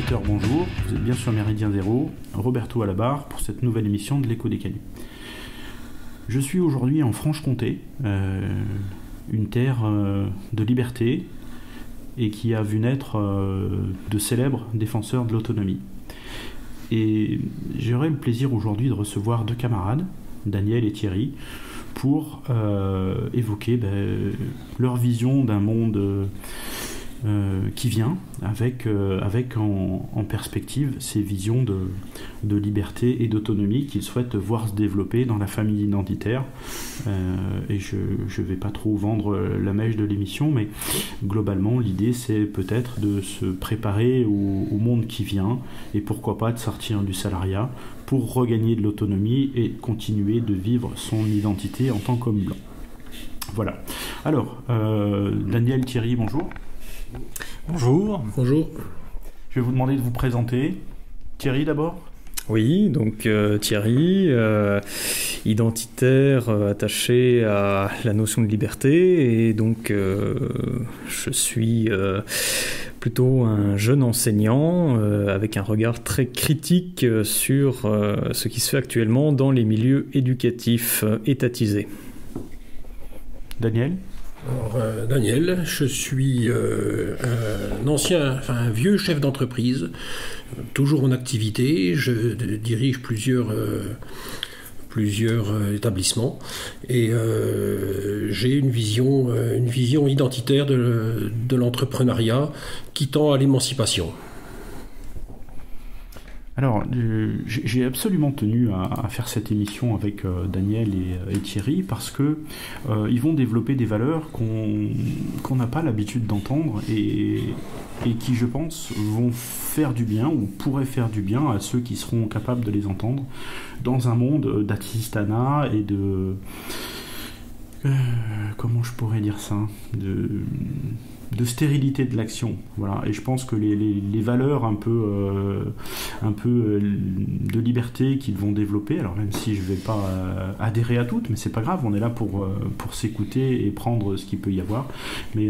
auditeurs, bonjour. Vous êtes bien sur Méridien Zéro, Roberto à la barre pour cette nouvelle émission de l'Écho des Canuts. Je suis aujourd'hui en Franche-Comté, une terre de liberté et qui a vu naître de célèbres défenseurs de l'autonomie. Et j'aurai le plaisir aujourd'hui de recevoir deux camarades, Daniel et Thierry, pour évoquer leur vision d'un monde qui vient, avec en perspective ces visions de liberté et d'autonomie qu'ils souhaitent voir se développer dans la famille identitaire. Et je ne vais pas trop vendre la mèche de l'émission, mais globalement l'idée c'est peut-être de se préparer au monde qui vient, et pourquoi pas de sortir du salariat pour regagner de l'autonomie et continuer de vivre son identité en tant qu'homme blanc. Voilà. Alors, Daniel, Thierry, bonjour. Bonjour. Bonjour. Je vais vous demander de vous présenter. Thierry d'abord. Oui, donc Thierry, identitaire, attaché à la notion de liberté, et donc je suis plutôt un jeune enseignant avec un regard très critique sur ce qui se fait actuellement dans les milieux éducatifs étatisés. Daniel. Alors, Daniel, je suis un vieux chef d'entreprise, toujours en activité. Je dirige plusieurs établissements et j'ai une vision identitaire de l'entrepreneuriat qui tend à l'émancipation. Alors, j'ai absolument tenu à faire cette émission avec Daniel et Thierry parce que ils vont développer des valeurs qu'on n'a pas l'habitude d'entendre et qui, je pense, vont faire du bien ou pourraient faire du bien à ceux qui seront capables de les entendre dans un monde d'assistanat et de... comment je pourrais dire ça ? De stérilité de l'action, voilà. Et je pense que les valeurs un peu de liberté qu'ils vont développer, alors même si je vais pas adhérer à toutes, mais c'est pas grave, on est là pour s'écouter et prendre ce qu'il peut y avoir, mais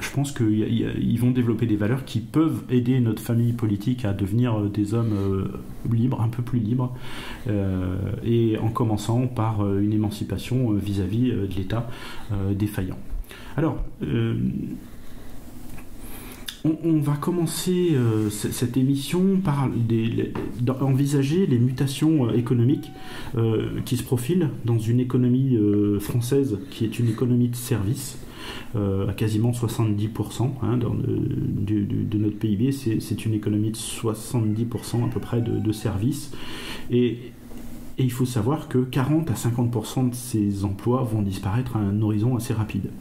je pense qu'ils vont développer des valeurs qui peuvent aider notre famille politique à devenir des hommes libres, un peu plus libres, et en commençant par une émancipation vis-à-vis de l'État défaillant. Alors, on va commencer cette émission par envisager les mutations économiques qui se profilent dans une économie française qui est une économie de service. À quasiment 70% de notre PIB, c'est une économie de 70% à peu près de services. Et il faut savoir que 40 à 50% de ces emplois vont disparaître à un horizon assez rapide.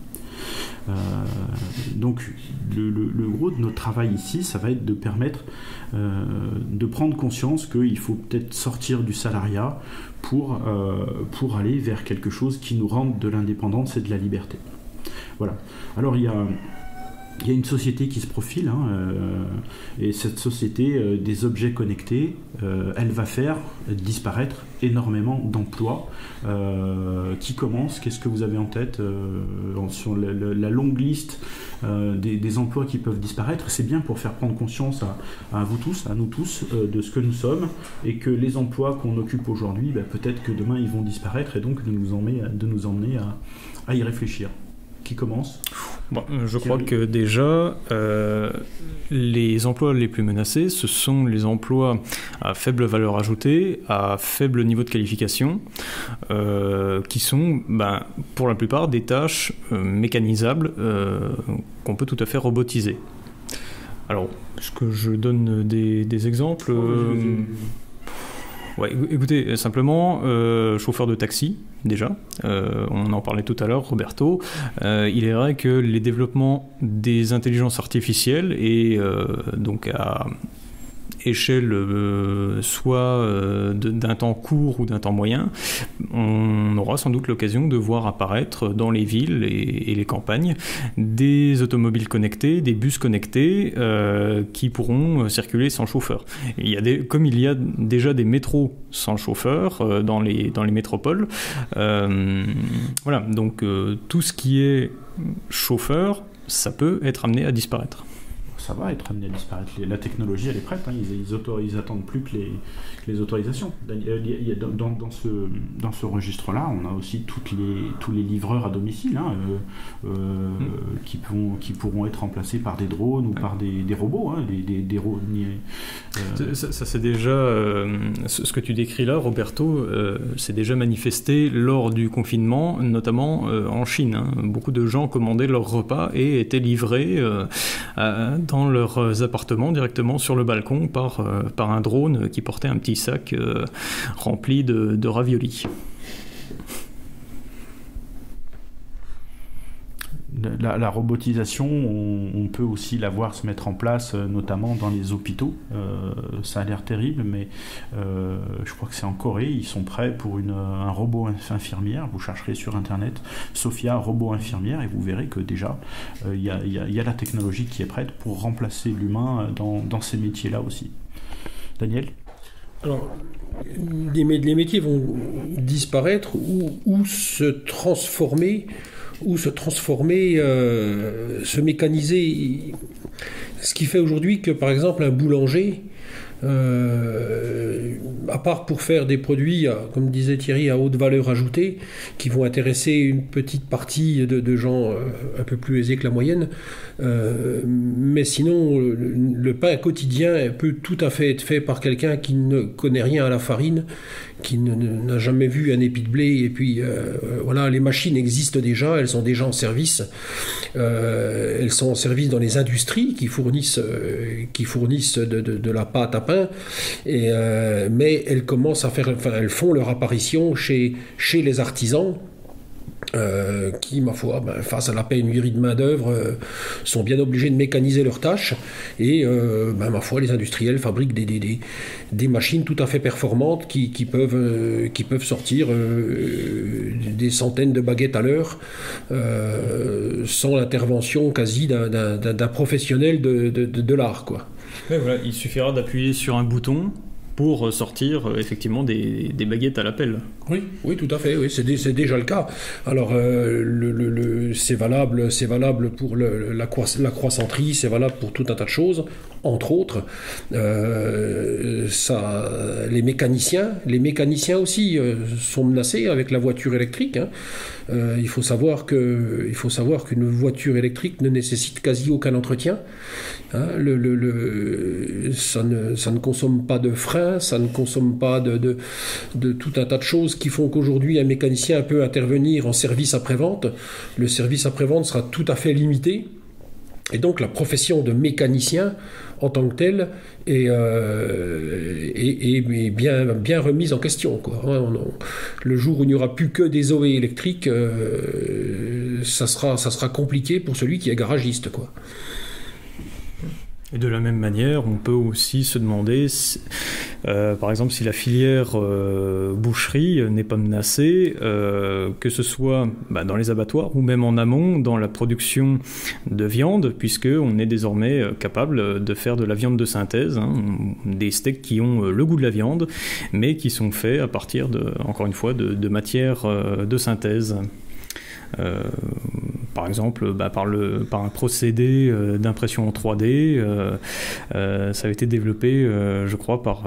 Donc le gros de notre travail ici, ça va être de permettre de prendre conscience qu'il faut peut-être sortir du salariat pour aller vers quelque chose qui nous rende de l'indépendance et de la liberté. Voilà. Alors il y a une société qui se profile, et cette société des objets connectés, elle va faire disparaître énormément d'emplois qui commencent. Qu'est-ce que vous avez en tête sur la longue liste des emplois qui peuvent disparaître? C'est bien pour faire prendre conscience à vous tous, à nous tous, de ce que nous sommes, et que les emplois qu'on occupe aujourd'hui, peut-être que demain ils vont disparaître, et donc de nous emmener à y réfléchir. Qui commence? Bon, je crois que déjà, les emplois les plus menacés, ce sont les emplois à faible valeur ajoutée, à faible niveau de qualification, qui sont, pour la plupart, des tâches mécanisables qu'on peut tout à fait robotiser. Alors, est-ce que je donne des exemples? Ouais, écoutez, simplement, chauffeur de taxi, déjà, on en parlait tout à l'heure, Roberto, il est vrai que les développements des intelligences artificielles et donc à échelle soit d'un temps court ou d'un temps moyen, on aura sans doute l'occasion de voir apparaître dans les villes et les campagnes des automobiles connectés, des bus connectés qui pourront circuler sans chauffeur. Comme il y a déjà des métros sans chauffeur dans les métropoles, voilà, donc tout ce qui est chauffeur, ça peut être amené à disparaître. ça va être amené à disparaître. La technologie, elle est prête, hein. Ils attendent plus que les autorisations. Dans ce registre-là, on a aussi tous les livreurs à domicile, hein, qui pourront être remplacés par des drones ou par des robots. Hein, Ça c'est déjà ce que tu décris là, Roberto, c'est déjà manifesté lors du confinement, notamment en Chine. Hein. Beaucoup de gens commandaient leurs repas et étaient livrés dans leurs appartements directement sur le balcon par un drone qui portait un petit sac rempli de raviolis. La robotisation, on peut aussi la voir se mettre en place, notamment dans les hôpitaux. Ça a l'air terrible, mais je crois que c'est en Corée. Ils sont prêts pour un robot infirmière. Vous chercherez sur Internet Sophia robot infirmière et vous verrez que déjà, il y a la technologie qui est prête pour remplacer l'humain dans ces métiers-là aussi. Daniel ? Alors, les métiers vont disparaître ou se transformer, se mécaniser. Ce qui fait aujourd'hui que, par exemple, un boulanger, à part pour faire des produits, comme disait Thierry, à haute valeur ajoutée, qui vont intéresser une petite partie de gens un peu plus aisés que la moyenne, mais sinon, le pain quotidien peut tout à fait être fait par quelqu'un qui ne connaît rien à la farine, qui n'a jamais vu un épi de blé, et puis voilà, les machines existent déjà, elles sont déjà en service, elles sont en service dans les industries qui fournissent de la pâte à pain, mais elles commencent elles font leur apparition chez les artisans. Qui, ma foi, face à la pénurie de main-d'œuvre, sont bien obligés de mécaniser leurs tâches. Et, ma foi, les industriels fabriquent des machines tout à fait performantes qui peuvent sortir des centaines de baguettes à l'heure sans l'intervention quasi d'un professionnel de l'art, quoi. Ouais, voilà, il suffira d'appuyer sur un bouton pour sortir effectivement des baguettes à la pelle. Oui, tout à fait. Oui, c'est déjà le cas. Alors, c'est valable pour la croissanterie, c'est valable pour tout un tas de choses. Entre autres, les mécaniciens aussi sont menacés avec la voiture électrique. Hein. Il faut savoir qu'une voiture électrique ne nécessite quasi aucun entretien. Hein, ça ne consomme pas de frein, ça ne consomme pas de tout un tas de choses qui font qu'aujourd'hui un mécanicien peut intervenir en service après-vente. Le service après-vente sera tout à fait limité. Et donc la profession de mécanicien en tant que telle est bien remise en question, quoi. Le jour où il n'y aura plus que des OE électriques, ça sera compliqué pour celui qui est garagiste, quoi. Et de la même manière, on peut aussi se demander, par exemple, si la filière boucherie n'est pas menacée, que ce soit dans les abattoirs ou même en amont dans la production de viande, puisqu'on est désormais capable de faire de la viande de synthèse, hein, des steaks qui ont le goût de la viande, mais qui sont faits à partir, encore une fois, de matières de synthèse. Par exemple, par un procédé d'impression en 3D, ça a été développé, je crois, par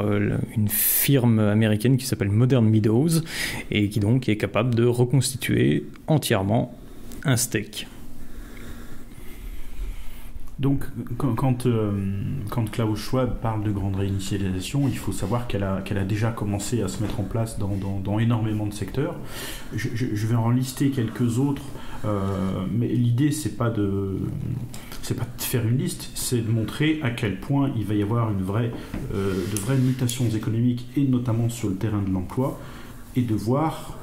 une firme américaine qui s'appelle Modern Meadows et qui donc est capable de reconstituer entièrement un steak. Donc, quand Klaus Schwab parle de grande réinitialisation, il faut savoir qu'elle a déjà commencé à se mettre en place dans énormément de secteurs. Je vais en lister quelques autres, mais l'idée c'est pas de faire une liste, c'est de montrer à quel point il va y avoir de vraies mutations économiques et notamment sur le terrain de l'emploi, et de voir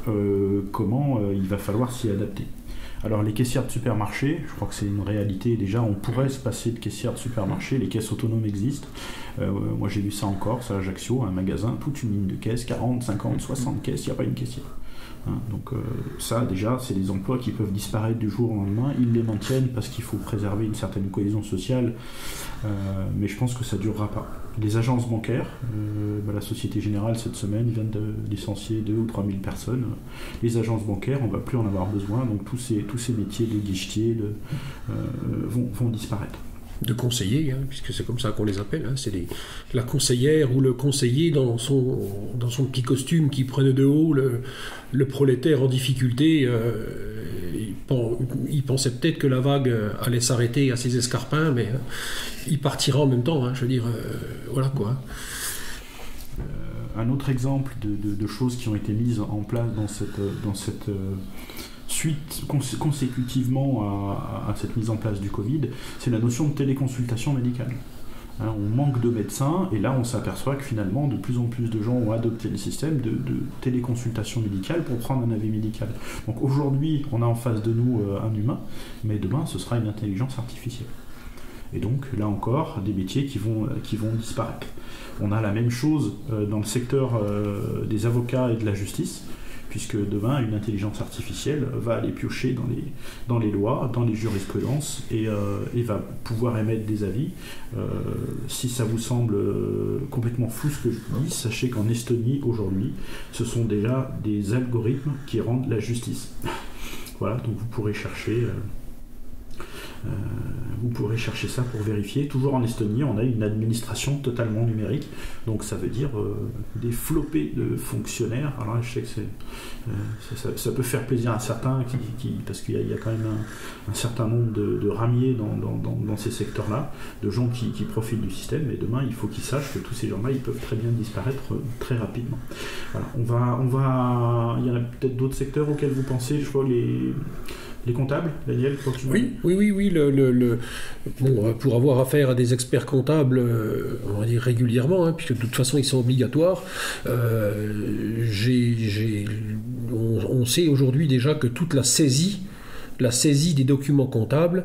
comment il va falloir s'y adapter. Alors les caissières de supermarché, je crois que c'est une réalité déjà, on pourrait se passer de caissières de supermarché, les caisses autonomes existent. Moi j'ai vu ça en Corse, à Ajaccio, un magasin, toute une ligne de caisses, 40, 50, 60 caisses, il n'y a pas une caissière. Hein, donc ça déjà, c'est des emplois qui peuvent disparaître du jour au lendemain, ils les maintiennent parce qu'il faut préserver une certaine cohésion sociale, mais je pense que ça ne durera pas. Les agences bancaires, la Société Générale cette semaine vient de licencier 2 ou 3 000 personnes. Les agences bancaires, on ne va plus en avoir besoin, donc tous ces métiers de guichetier vont disparaître. de conseillers, puisque c'est comme ça qu'on les appelle. C'est la conseillère ou le conseiller dans son petit costume qui prenait de haut le prolétaire en difficulté. Il pensait peut-être que la vague allait s'arrêter à ses escarpins, mais il partira en même temps. Je veux dire, voilà quoi. Un autre exemple de choses qui ont été mises en place dans cette suite consécutivement à cette mise en place du Covid, c'est la notion de téléconsultation médicale. On manque de médecins et là on s'aperçoit que finalement de plus en plus de gens ont adopté le système de téléconsultation médicale pour prendre un avis médical. Donc aujourd'hui on a en face de nous un humain, mais demain ce sera une intelligence artificielle. Et donc là encore des métiers qui vont disparaître. On a la même chose dans le secteur des avocats et de la justice, puisque demain une intelligence artificielle va aller piocher dans les lois, dans les jurisprudences et va pouvoir émettre des avis. Si ça vous semble complètement flou ce que je dis, sachez qu'en Estonie aujourd'hui ce sont déjà des algorithmes qui rendent la justice. Voilà, donc vous pourrez chercher ça pour vérifier. Toujours en Estonie, on a une administration totalement numérique, donc ça veut dire des flopées de fonctionnaires. Alors là, je sais que ça peut faire plaisir à certains, parce qu'il y a quand même un certain nombre de ramiers dans ces secteurs-là, de gens qui profitent du système, mais demain, il faut qu'ils sachent que tous ces gens-là, ils peuvent très bien disparaître très rapidement. Voilà, il y en a peut-être d'autres secteurs auxquels vous pensez, je vois les comptables, Daniel, Oui. Bon, pour avoir affaire à des experts comptables, on va dire régulièrement, puisque de toute façon ils sont obligatoires, on sait aujourd'hui déjà que toute la saisie des documents comptables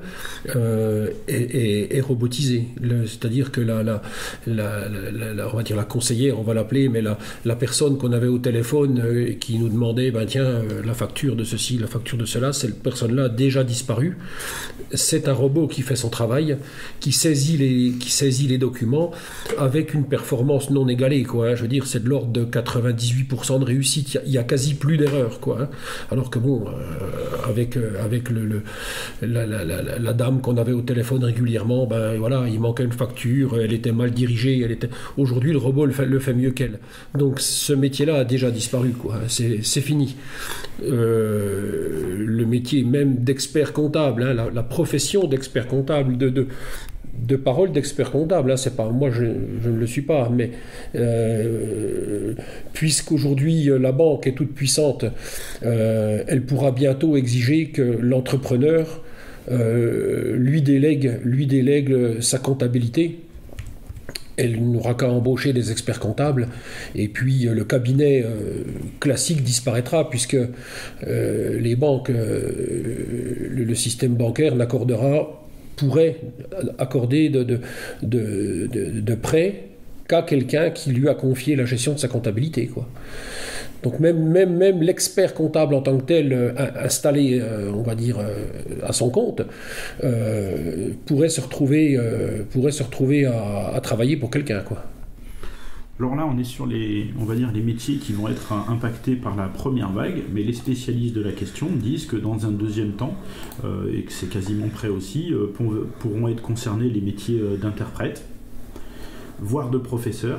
est robotisée. C'est-à-dire que on va dire la conseillère, on va l'appeler, mais la personne qu'on avait au téléphone qui nous demandait, la facture de ceci, la facture de cela, cette personne-là a déjà disparu. C'est un robot qui fait son travail, qui saisit les documents avec une performance non égalée, quoi. Je veux dire, c'est de l'ordre de 98% de réussite. Il y a quasi plus d'erreurs, quoi. Alors que bon, avec la dame qu'on avait au téléphone régulièrement, il manquait une facture, elle était mal dirigée, aujourd'hui le robot le fait mieux qu'elle. Donc ce métier-là a déjà disparu, quoi. C'est fini. Le métier même d'expert comptable, la profession d'expert comptable, de parole d'expert comptable, c'est pas moi, je ne le suis pas, mais puisqu'aujourd'hui la banque est toute puissante, elle pourra bientôt exiger que l'entrepreneur lui délègue sa comptabilité. Elle n'aura qu'à embaucher des experts comptables et puis le cabinet classique disparaîtra, puisque les banques, le système bancaire pourrait accorder de prêts qu'à quelqu'un qui lui a confié la gestion de sa comptabilité, quoi. Donc même l'expert comptable en tant que tel, installé, on va dire, à son compte, pourrait se retrouver à travailler pour quelqu'un, quoi. Alors là, on est sur les métiers qui vont être impactés par la première vague, mais les spécialistes de la question disent que dans un deuxième temps, et que c'est quasiment prêt aussi, pourront être concernés les métiers d'interprète, voire de professeur.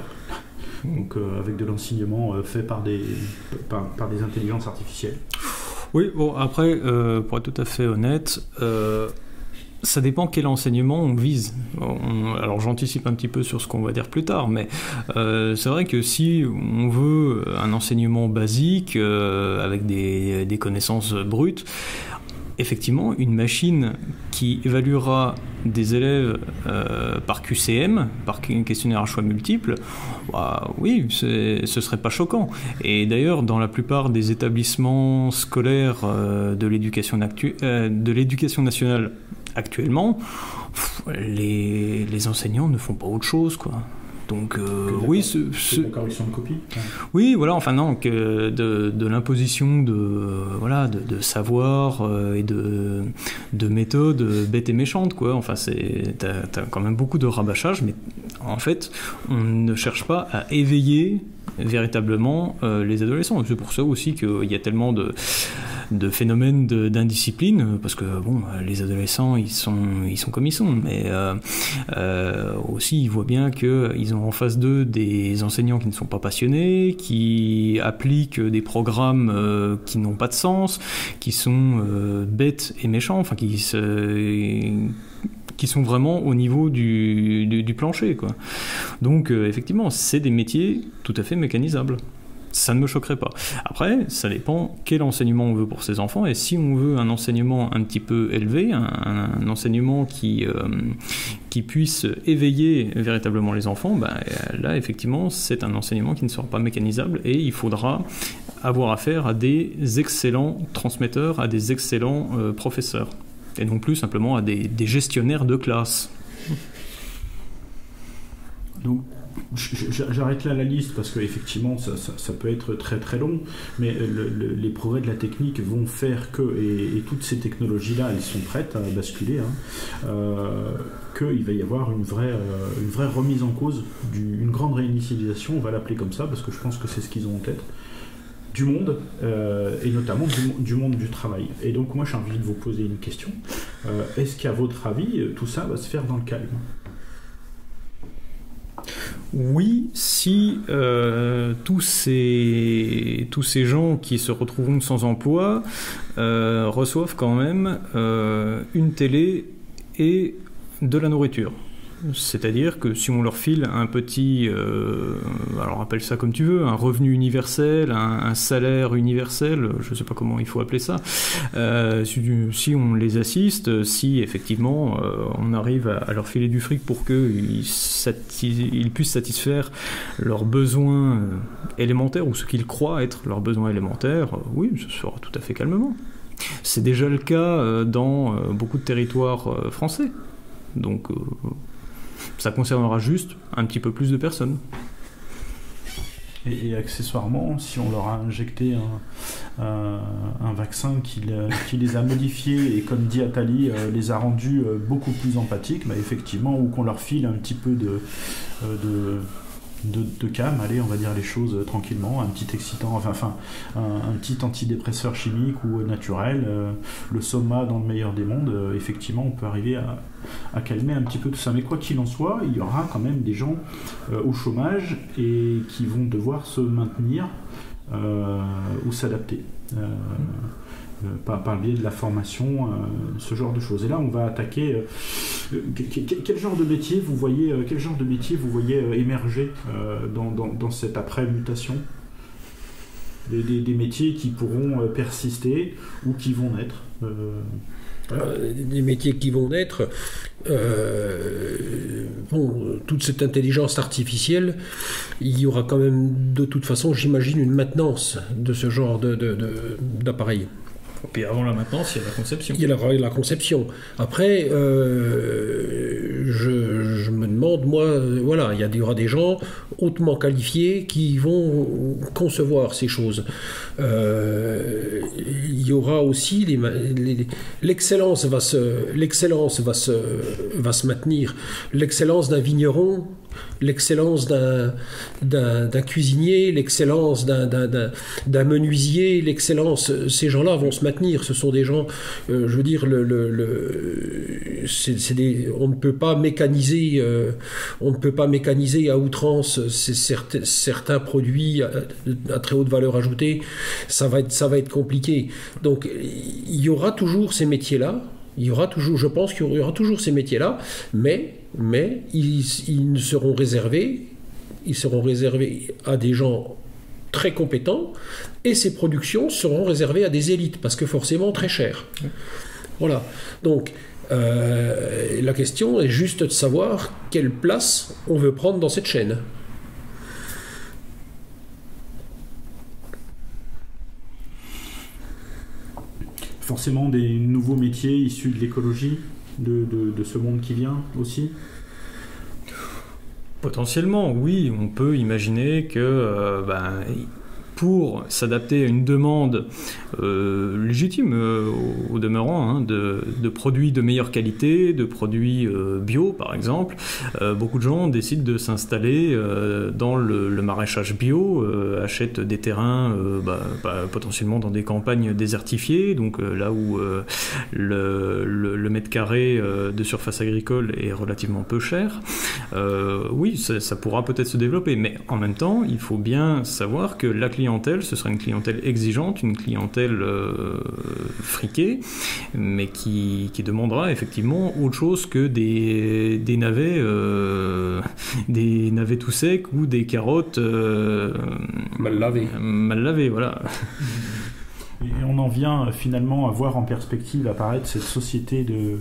Donc avec de l'enseignement fait par des intelligences artificielles. Oui, bon, après, pour être tout à fait honnête, ça dépend quel enseignement on vise. Alors j'anticipe un petit peu sur ce qu'on va dire plus tard, mais c'est vrai que si on veut un enseignement basique, avec des connaissances brutes, effectivement, une machine qui évaluera des élèves par QCM, par questionnaire à choix multiples, oui, ce serait pas choquant. Et d'ailleurs, dans la plupart des établissements scolaires de l'éducation nationale actuellement, les enseignants ne font pas autre chose, quoi. Donc oui, c'est la correction de copie. Oui, voilà, enfin non, que de l'imposition de savoir et de méthodes bêtes et méchantes, quoi. Enfin, t'as quand même beaucoup de rabâchage, mais en fait, on ne cherche pas à éveiller véritablement les adolescents. C'est pour ça aussi qu'il y a tellement de phénomènes d'indiscipline, parce que bon, les adolescents ils sont comme ils sont, mais aussi ils voient bien qu'ils ont en face d'eux des enseignants qui ne sont pas passionnés, qui appliquent des programmes qui n'ont pas de sens, qui sont bêtes et méchants, enfin qui sont vraiment au niveau du plancher, quoi. Donc effectivement, c'est des métiers tout à fait mécanisables. Ça ne me choquerait pas. Après, ça dépend quel enseignement on veut pour ses enfants, et si on veut un enseignement un petit peu élevé, un enseignement qui puisse éveiller véritablement les enfants, là effectivement c'est un enseignement qui ne sera pas mécanisable, et il faudra avoir affaire à des excellents transmetteurs, à des excellents professeurs, et non plus simplement à des gestionnaires de classe. Donc, j'arrête là la liste parce qu'effectivement ça peut être très très long, mais les progrès de la technique vont faire que, et toutes ces technologies-là, elles sont prêtes à basculer, qu'il va y avoir une vraie remise en cause, une grande réinitialisation, on va l'appeler comme ça, parce que je pense que c'est ce qu'ils ont en tête, du monde, et notamment du monde du travail. Et donc moi j'ai envie de vous poser une question. Est-ce qu'à votre avis, tout ça va se faire dans le calme ? Oui, si tous ces gens qui se retrouveront sans emploi reçoivent quand même une télé et de la nourriture. C'est-à-dire que si on leur file un petit, alors appelle ça comme tu veux, un revenu universel, un salaire universel, je ne sais pas comment il faut appeler ça, si on les assiste, si effectivement on arrive à leur filer du fric pour qu'ils puissent satisfaire leurs besoins élémentaires, ou ce qu'ils croient être leurs besoins élémentaires, oui, ce sera tout à fait calmement. C'est déjà le cas dans beaucoup de territoires français. Donc ça concernera juste un petit peu plus de personnes. Et accessoirement, si on leur a injecté un vaccin qui les a modifiés et, comme dit Attali, les a rendus beaucoup plus empathiques, effectivement, ou qu'on leur file un petit peu de calme, allez, on va dire les choses tranquillement, un petit excitant, un petit antidépresseur chimique ou naturel, le soma dans le meilleur des mondes, effectivement on peut arriver à calmer un petit peu tout ça. Mais quoi qu'il en soit, il y aura quand même des gens au chômage et qui vont devoir se maintenir ou s'adapter. Par le biais de la formation, ce genre de choses. Et là, on va attaquer quel genre de métier vous voyez émerger dans cette après-mutation, des métiers qui pourront persister ou qui vont naître. Des métiers qui vont naître, toute cette intelligence artificielle, il y aura quand même de toute façon, j'imagine, une maintenance de ce genre d'appareil. Et puis avant la maintenance, il y a la conception. Il y a la conception. Après, je me demande, moi, voilà, il y aura des gens hautement qualifiés qui vont concevoir ces choses. Il y aura aussi l'excellence va se maintenir. L'excellence d'un vigneron, l'excellence d'un cuisinier, l'excellence d'un menuisier, l'excellence, ces gens-là vont se maintenir. Ce sont des gens, je veux dire, on ne peut pas mécaniser à outrance certains produits à très haute valeur ajoutée. Ça va être compliqué. Donc, il y aura toujours ces métiers-là. Je pense qu'il y aura toujours ces métiers-là, mais ils seront réservés à des gens très compétents, et ces productions seront réservées à des élites, parce que forcément très chères. Voilà. Donc, la question est juste de savoir quelle place on veut prendre dans cette chaîne. Forcément des nouveaux métiers issus de l'écologie, de ce monde qui vient aussi. Potentiellement, oui, on peut imaginer que pour s'adapter à une demande légitime au demeurant, hein, de produits de meilleure qualité, de produits bio par exemple. Beaucoup de gens décident de s'installer dans le maraîchage bio, achètent des terrains potentiellement dans des campagnes désertifiées, donc là où le mètre carré de surface agricole est relativement peu cher. Oui, ça pourra peut-être se développer, mais en même temps, il faut bien savoir que la clientèle, ce sera une clientèle exigeante, une clientèle friquée, mais qui demandera effectivement autre chose que des navets tout secs ou des carottes mal lavées, voilà. Et on en vient finalement à voir en perspective apparaître cette société de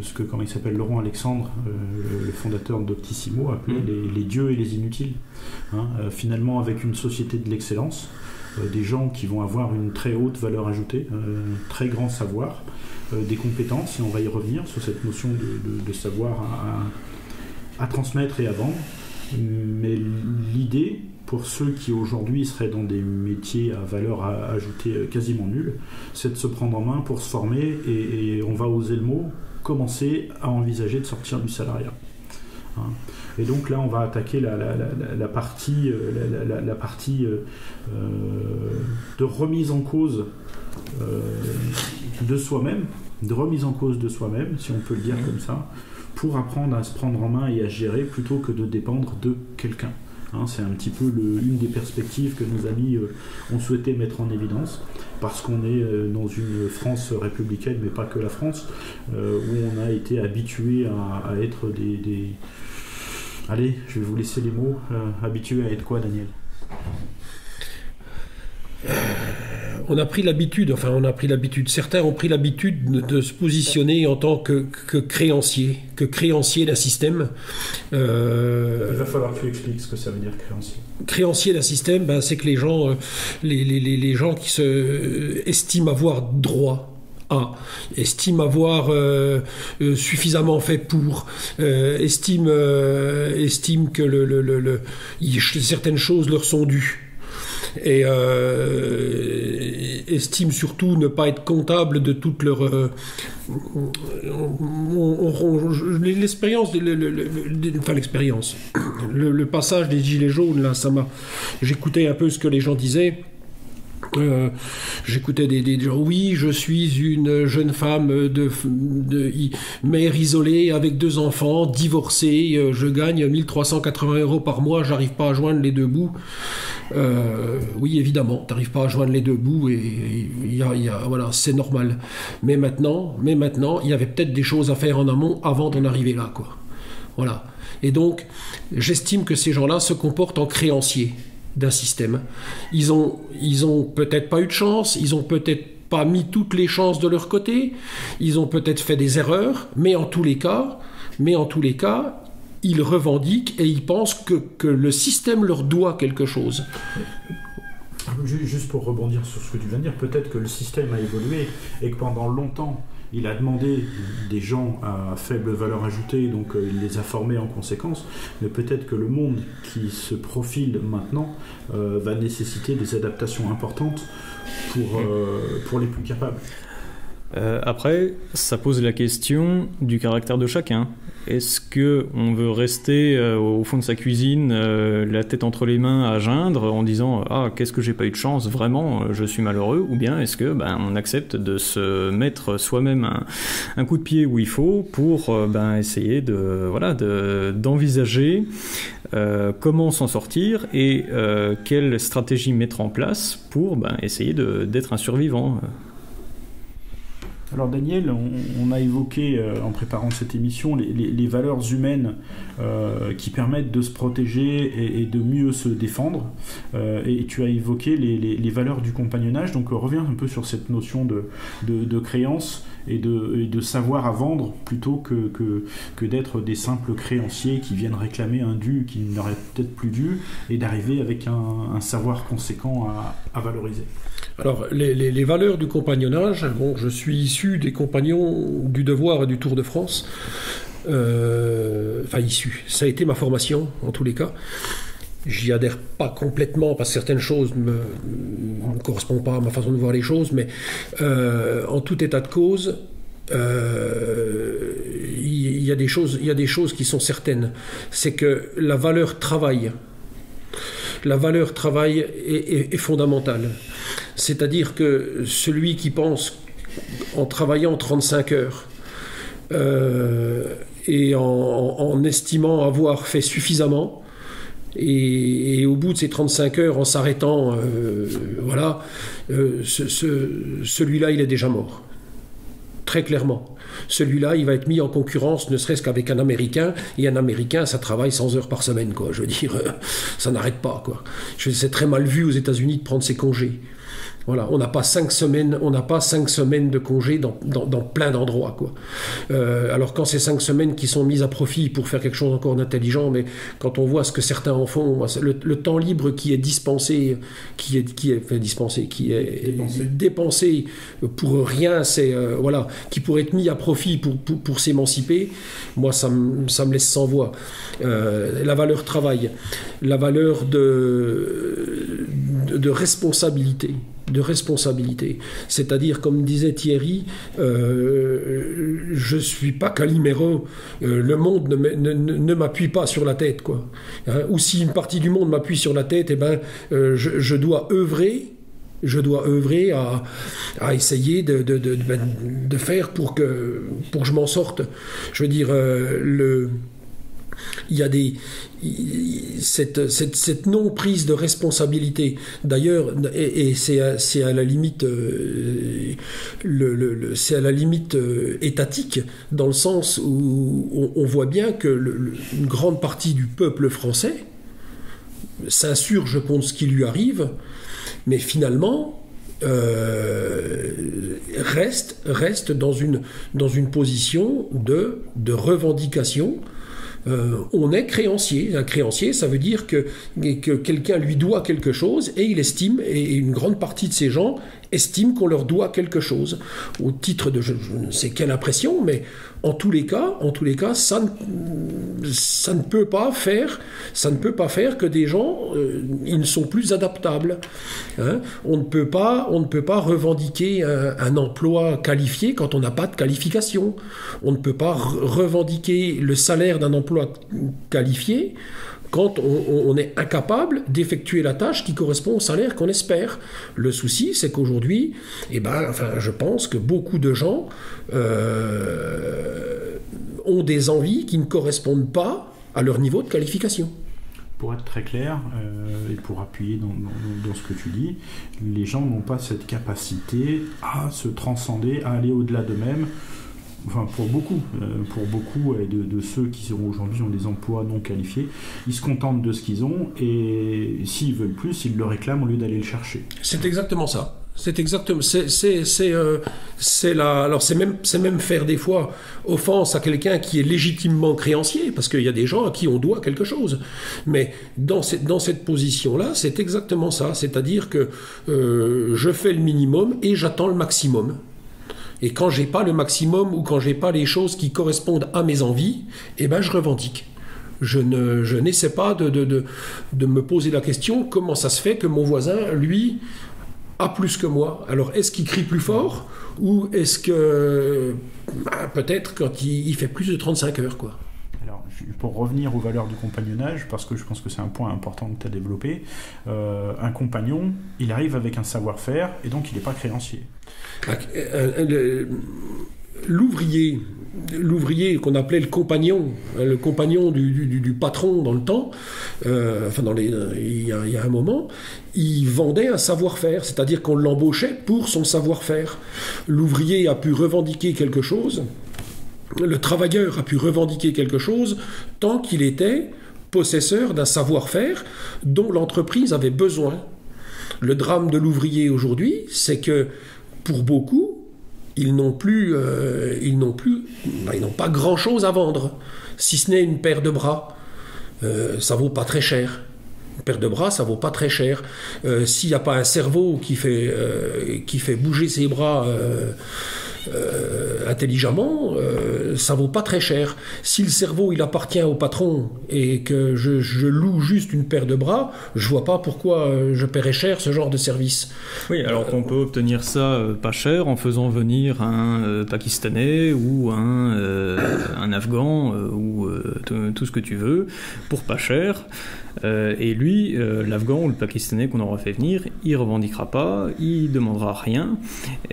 ce que, comment il s'appelle, Laurent Alexandre, le fondateur d'Optissimo, appelait les dieux et les inutiles. Hein, finalement, avec une société de l'excellence, des gens qui vont avoir une très haute valeur ajoutée, très grand savoir, des compétences, et on va y revenir sur cette notion de savoir à transmettre et à vendre. Mais l'idée, pour ceux qui aujourd'hui seraient dans des métiers à valeur ajoutée quasiment nulle, c'est de se prendre en main pour se former et on va oser le mot, commencer à envisager de sortir du salariat. Hein. Et donc là, on va attaquer la partie de remise en cause de soi-même, si on peut le dire comme ça, pour apprendre à se prendre en main et à gérer plutôt que de dépendre de quelqu'un. Hein, c'est un petit peu une des perspectives que nos amis ont souhaité mettre en évidence, parce qu'on est dans une France républicaine, mais pas que la France, où on a été habitué à être des... Allez, je vais vous laisser les mots. Habitué à être quoi, Daniel ? On a pris l'habitude, certains ont pris l'habitude de se positionner en tant que créancier d'un système. Il va falloir que tu expliques ce que ça veut dire, créancier. Créancier d'un système, c'est que les gens qui se estiment avoir droit estiment avoir suffisamment fait pour, estiment que certaines choses leur sont dues. Et estiment surtout ne pas être comptable de toute leur l'expérience, le passage des gilets jaunes là, j'écoutais un peu ce que les gens disaient. J'écoutais des gens, oui, je suis une jeune femme de mère isolée avec 2 enfants, divorcée, je gagne 1 380 € par mois, j'arrive pas à joindre les deux bouts. Oui, évidemment, t'arrives pas à joindre les deux bouts et voilà, c'est normal. Mais maintenant, il y avait peut-être des choses à faire en amont avant d'en arriver là, quoi. Voilà. Et donc, j'estime que ces gens-là se comportent en créanciers d'un système. Ils ont peut-être pas eu de chance, ils ont peut-être pas mis toutes les chances de leur côté, ils ont peut-être fait des erreurs, mais en tous les cas, ils revendiquent et ils pensent que le système leur doit quelque chose. Juste pour rebondir sur ce que tu viens de dire, peut-être que le système a évolué et que pendant longtemps, il a demandé des gens à faible valeur ajoutée, donc il les a formés en conséquence, mais peut-être que le monde qui se profile maintenant va nécessiter des adaptations importantes pour les plus capables. Après, ça pose la question du caractère de chacun. Est-ce qu'on veut rester au fond de sa cuisine, la tête entre les mains à geindre, en disant « Ah, qu'est-ce que j'ai pas eu de chance, vraiment, je suis malheureux » ou bien est-ce que on accepte de se mettre soi-même un coup de pied où il faut pour essayer d'envisager comment s'en sortir et quelle stratégie mettre en place pour essayer d'être un survivant. Alors Daniel, on a évoqué en préparant cette émission les valeurs humaines qui permettent de se protéger et de mieux se défendre. Et tu as évoqué les valeurs du compagnonnage. Donc reviens un peu sur cette notion de créance et de savoir à vendre plutôt que d'être des simples créanciers qui viennent réclamer un dû qui n'aurait peut-être plus dû et d'arriver avec un savoir conséquent à valoriser. Alors, les valeurs du compagnonnage, je suis issu des compagnons du Devoir et du Tour de France. Issu. Ça a été ma formation, en tous les cas. J'y adhère pas complètement parce que certaines choses ne correspondent pas à ma façon de voir les choses, mais en tout état de cause, il y a des choses qui sont certaines. C'est que la valeur travail est fondamentale. C'est-à-dire que celui qui pense en travaillant 35 heures et en estimant avoir fait suffisamment, et au bout de ces 35 heures, en s'arrêtant, celui-là, il est déjà mort. Très clairement. Celui-là, il va être mis en concurrence, ne serait-ce qu'avec un Américain, et un Américain, ça travaille 100 heures par semaine, quoi. Je veux dire, ça n'arrête pas, quoi. C'est très mal vu aux États-Unis de prendre ses congés. Voilà, on n'a pas 5 semaines de congé dans plein d'endroits, quoi. Alors quand c'est 5 semaines qui sont mises à profit pour faire quelque chose encore d'intelligent, mais quand on voit ce que certains en font, le temps libre qui est dépensé pour rien, c'est qui pourrait être mis à profit pour s'émanciper, moi ça me laisse sans voix. La valeur travail, la valeur de responsabilité. C'est-à-dire, comme disait Thierry, je suis pas Calimero, le monde ne m'appuie pas sur la tête, quoi. Hein, ou si une partie du monde m'appuie sur la tête, je dois œuvrer à essayer de faire pour que je m'en sorte. Je veux dire, il y a cette non-prise de responsabilité. D'ailleurs, et c'est à la limite étatique, dans le sens où on voit bien que une grande partie du peuple français s'insurge contre ce qui lui arrive, mais finalement reste dans une position de revendication. On est créancier. Un créancier, ça veut dire que quelqu'un lui doit quelque chose et il estime, et une grande partie de ces gens estiment qu'on leur doit quelque chose au titre de je ne sais quelle impression, mais en tous les cas, ça ne peut pas faire que des gens ils ne sont plus adaptables. Hein, on ne peut pas revendiquer un emploi qualifié quand on n'a pas de qualification. On ne peut pas revendiquer le salaire d'un emploi qualifié quand on est incapable d'effectuer la tâche qui correspond au salaire qu'on espère. Le souci, c'est qu'aujourd'hui, je pense que beaucoup de gens ont des envies qui ne correspondent pas à leur niveau de qualification. Pour être très clair, et pour appuyer dans ce que tu dis, les gens n'ont pas cette capacité à se transcender, à aller au-delà d'eux-mêmes. Enfin, pour beaucoup et de ceux qui aujourd'hui ont des emplois non qualifiés, ils se contentent de ce qu'ils ont, et s'ils veulent plus, ils le réclament au lieu d'aller le chercher. C'est exactement ça. C'est même faire des fois offense à quelqu'un qui est légitimement créancier, parce qu'il y a des gens à qui on doit quelque chose. Mais dans cette position-là, c'est exactement ça. C'est-à-dire que je fais le minimum et j'attends le maximum. Et quand j'ai pas le maximum, ou quand j'ai pas les choses qui correspondent à mes envies, je revendique. Je n'essaie pas de me poser la question, comment ça se fait que mon voisin, lui, a plus que moi? Alors, est-ce qu'il crie plus fort, ou est-ce que peut-être quand il fait plus de 35 heures, quoi? Alors, pour revenir aux valeurs du compagnonnage, parce que je pense que c'est un point important que tu as développé, un compagnon, il arrive avec un savoir-faire, et donc il n'est pas créancier. L'ouvrier qu'on appelait le compagnon du patron dans le temps, il y a un moment, il vendait un savoir-faire, c'est-à-dire qu'on l'embauchait pour son savoir-faire. L'ouvrier a pu revendiquer quelque chose, le travailleur a pu revendiquer quelque chose tant qu'il était possesseur d'un savoir-faire dont l'entreprise avait besoin. Le drame de l'ouvrier aujourd'hui, c'est que pour beaucoup, ils n'ont pas grand-chose à vendre, si ce n'est une paire de bras. Ça vaut pas très cher. Une paire de bras, ça vaut pas très cher. S'il n'y a pas un cerveau qui fait bouger ses bras intelligemment, ça vaut pas très cher. Si le cerveau il appartient au patron et que je loue juste une paire de bras, je vois pas pourquoi je paierais cher ce genre de service. Oui, alors qu'on peut obtenir ça pas cher en faisant venir un Pakistanais ou un Afghan ou tout ce que tu veux pour pas cher. Et lui, l'Afghan ou le Pakistanais qu'on aura fait venir, il revendiquera pas, il demandera rien,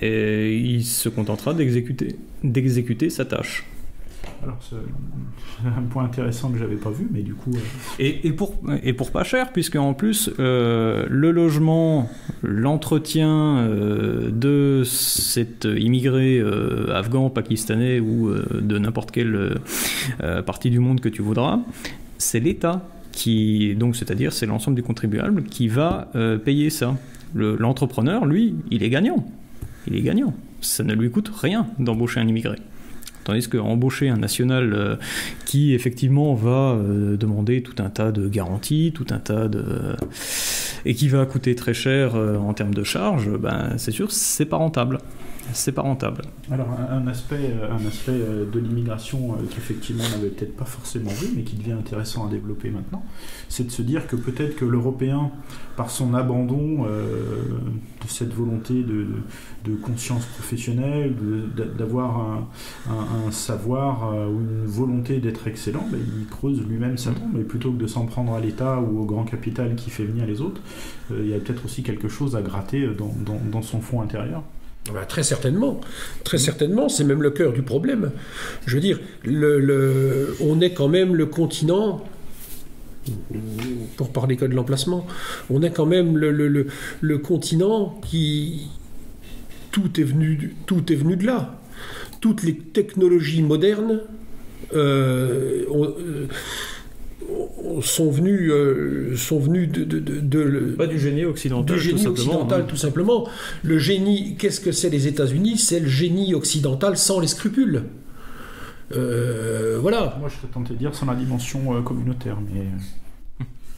et il se contentera d'exécuter sa tâche. Alors c'est un point intéressant que j'avais pas vu, mais du coup... Et pour pas cher, puisque en plus, le logement, l'entretien de cet immigré afghan, pakistanais ou de n'importe quelle partie du monde que tu voudras, c'est l'État. Donc, c'est-à-dire c'est l'ensemble du contribuable qui va payer ça. L'entrepreneur, lui, il est gagnant. Ça ne lui coûte rien d'embaucher un immigré. Tandis qu'embaucher un national qui, effectivement, va demander tout un tas de garanties, et qui va coûter très cher en termes de charges, c'est sûr, c'est pas rentable. Alors un aspect de l'immigration qu'effectivement on n'avait peut-être pas forcément vu, mais qui devient intéressant à développer maintenant, c'est de se dire que peut-être que l'Européen, par son abandon de cette volonté de conscience professionnelle, d'avoir un savoir ou une volonté d'être excellent, il creuse lui-même sa tombe, et plutôt que de s'en prendre à l'État ou au grand capital qui fait venir les autres, il y a peut-être aussi quelque chose à gratter dans son fond intérieur. Très certainement, c'est même le cœur du problème. Je veux dire, on est quand même le continent, pour parler que de l'emplacement, on est quand même le continent qui... Tout est venu de là. Toutes les technologies modernes sont venues pas du génie occidental, tout simplement. Le génie, qu'est-ce que c'est les États-Unis? C'est le génie occidental sans les scrupules. Voilà. Moi, je serais tenté de dire sans la dimension communautaire, mais...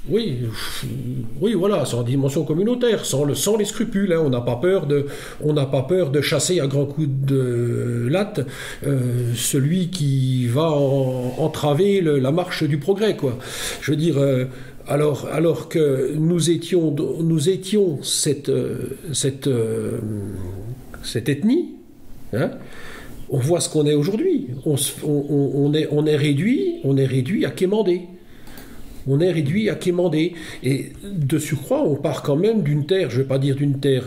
Oui, voilà, sans dimension communautaire, sans les scrupules. On n'a pas peur de chasser à grands coups de latte celui qui va entraver la marche du progrès, quoi. Je veux dire, alors que nous étions cette ethnie, hein, on voit ce qu'on est aujourd'hui. On est réduit à quémander. On est réduit à quémander. Et de surcroît, on part quand même d'une terre, je ne vais pas dire d'une terre,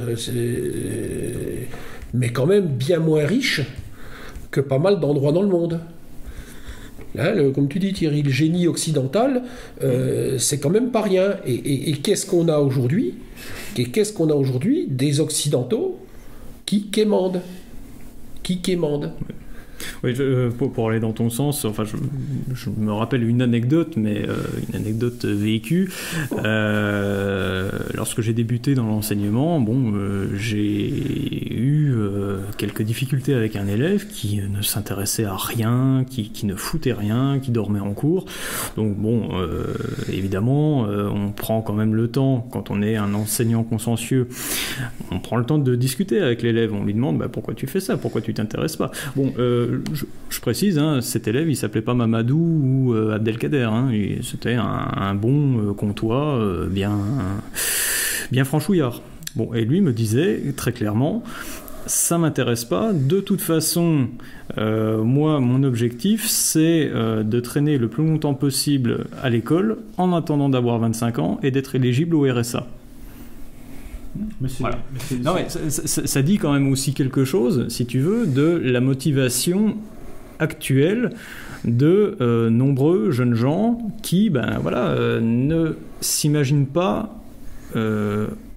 mais quand même bien moins riche que pas mal d'endroits dans le monde. Là, comme tu dis Thierry, le génie occidental, c'est quand même pas rien. Et qu'est-ce qu'on a aujourd'hui? Des Occidentaux qui quémandent. Oui, pour aller dans ton sens, enfin, je me rappelle une anecdote, mais une anecdote vécue. Lorsque j'ai débuté dans l'enseignement, j'ai eu quelques difficultés avec un élève qui ne s'intéressait à rien, qui ne foutait rien, qui dormait en cours. Donc évidemment, on prend quand même le temps, quand on est un enseignant consciencieux, on prend le temps de discuter avec l'élève. On lui demande pourquoi tu fais ça, pourquoi tu t'intéresses pas. Je précise, cet élève, il s'appelait pas Mamadou ou Abdelkader. C'était un bon comtois, bien franchouillard. Et lui me disait très clairement, ça m'intéresse pas. De toute façon, moi, mon objectif, c'est de traîner le plus longtemps possible à l'école en attendant d'avoir 25 ans et d'être éligible au RSA. Voilà. Ça dit quand même aussi quelque chose, si tu veux, de la motivation actuelle de nombreux jeunes gens qui ne s'imaginent pas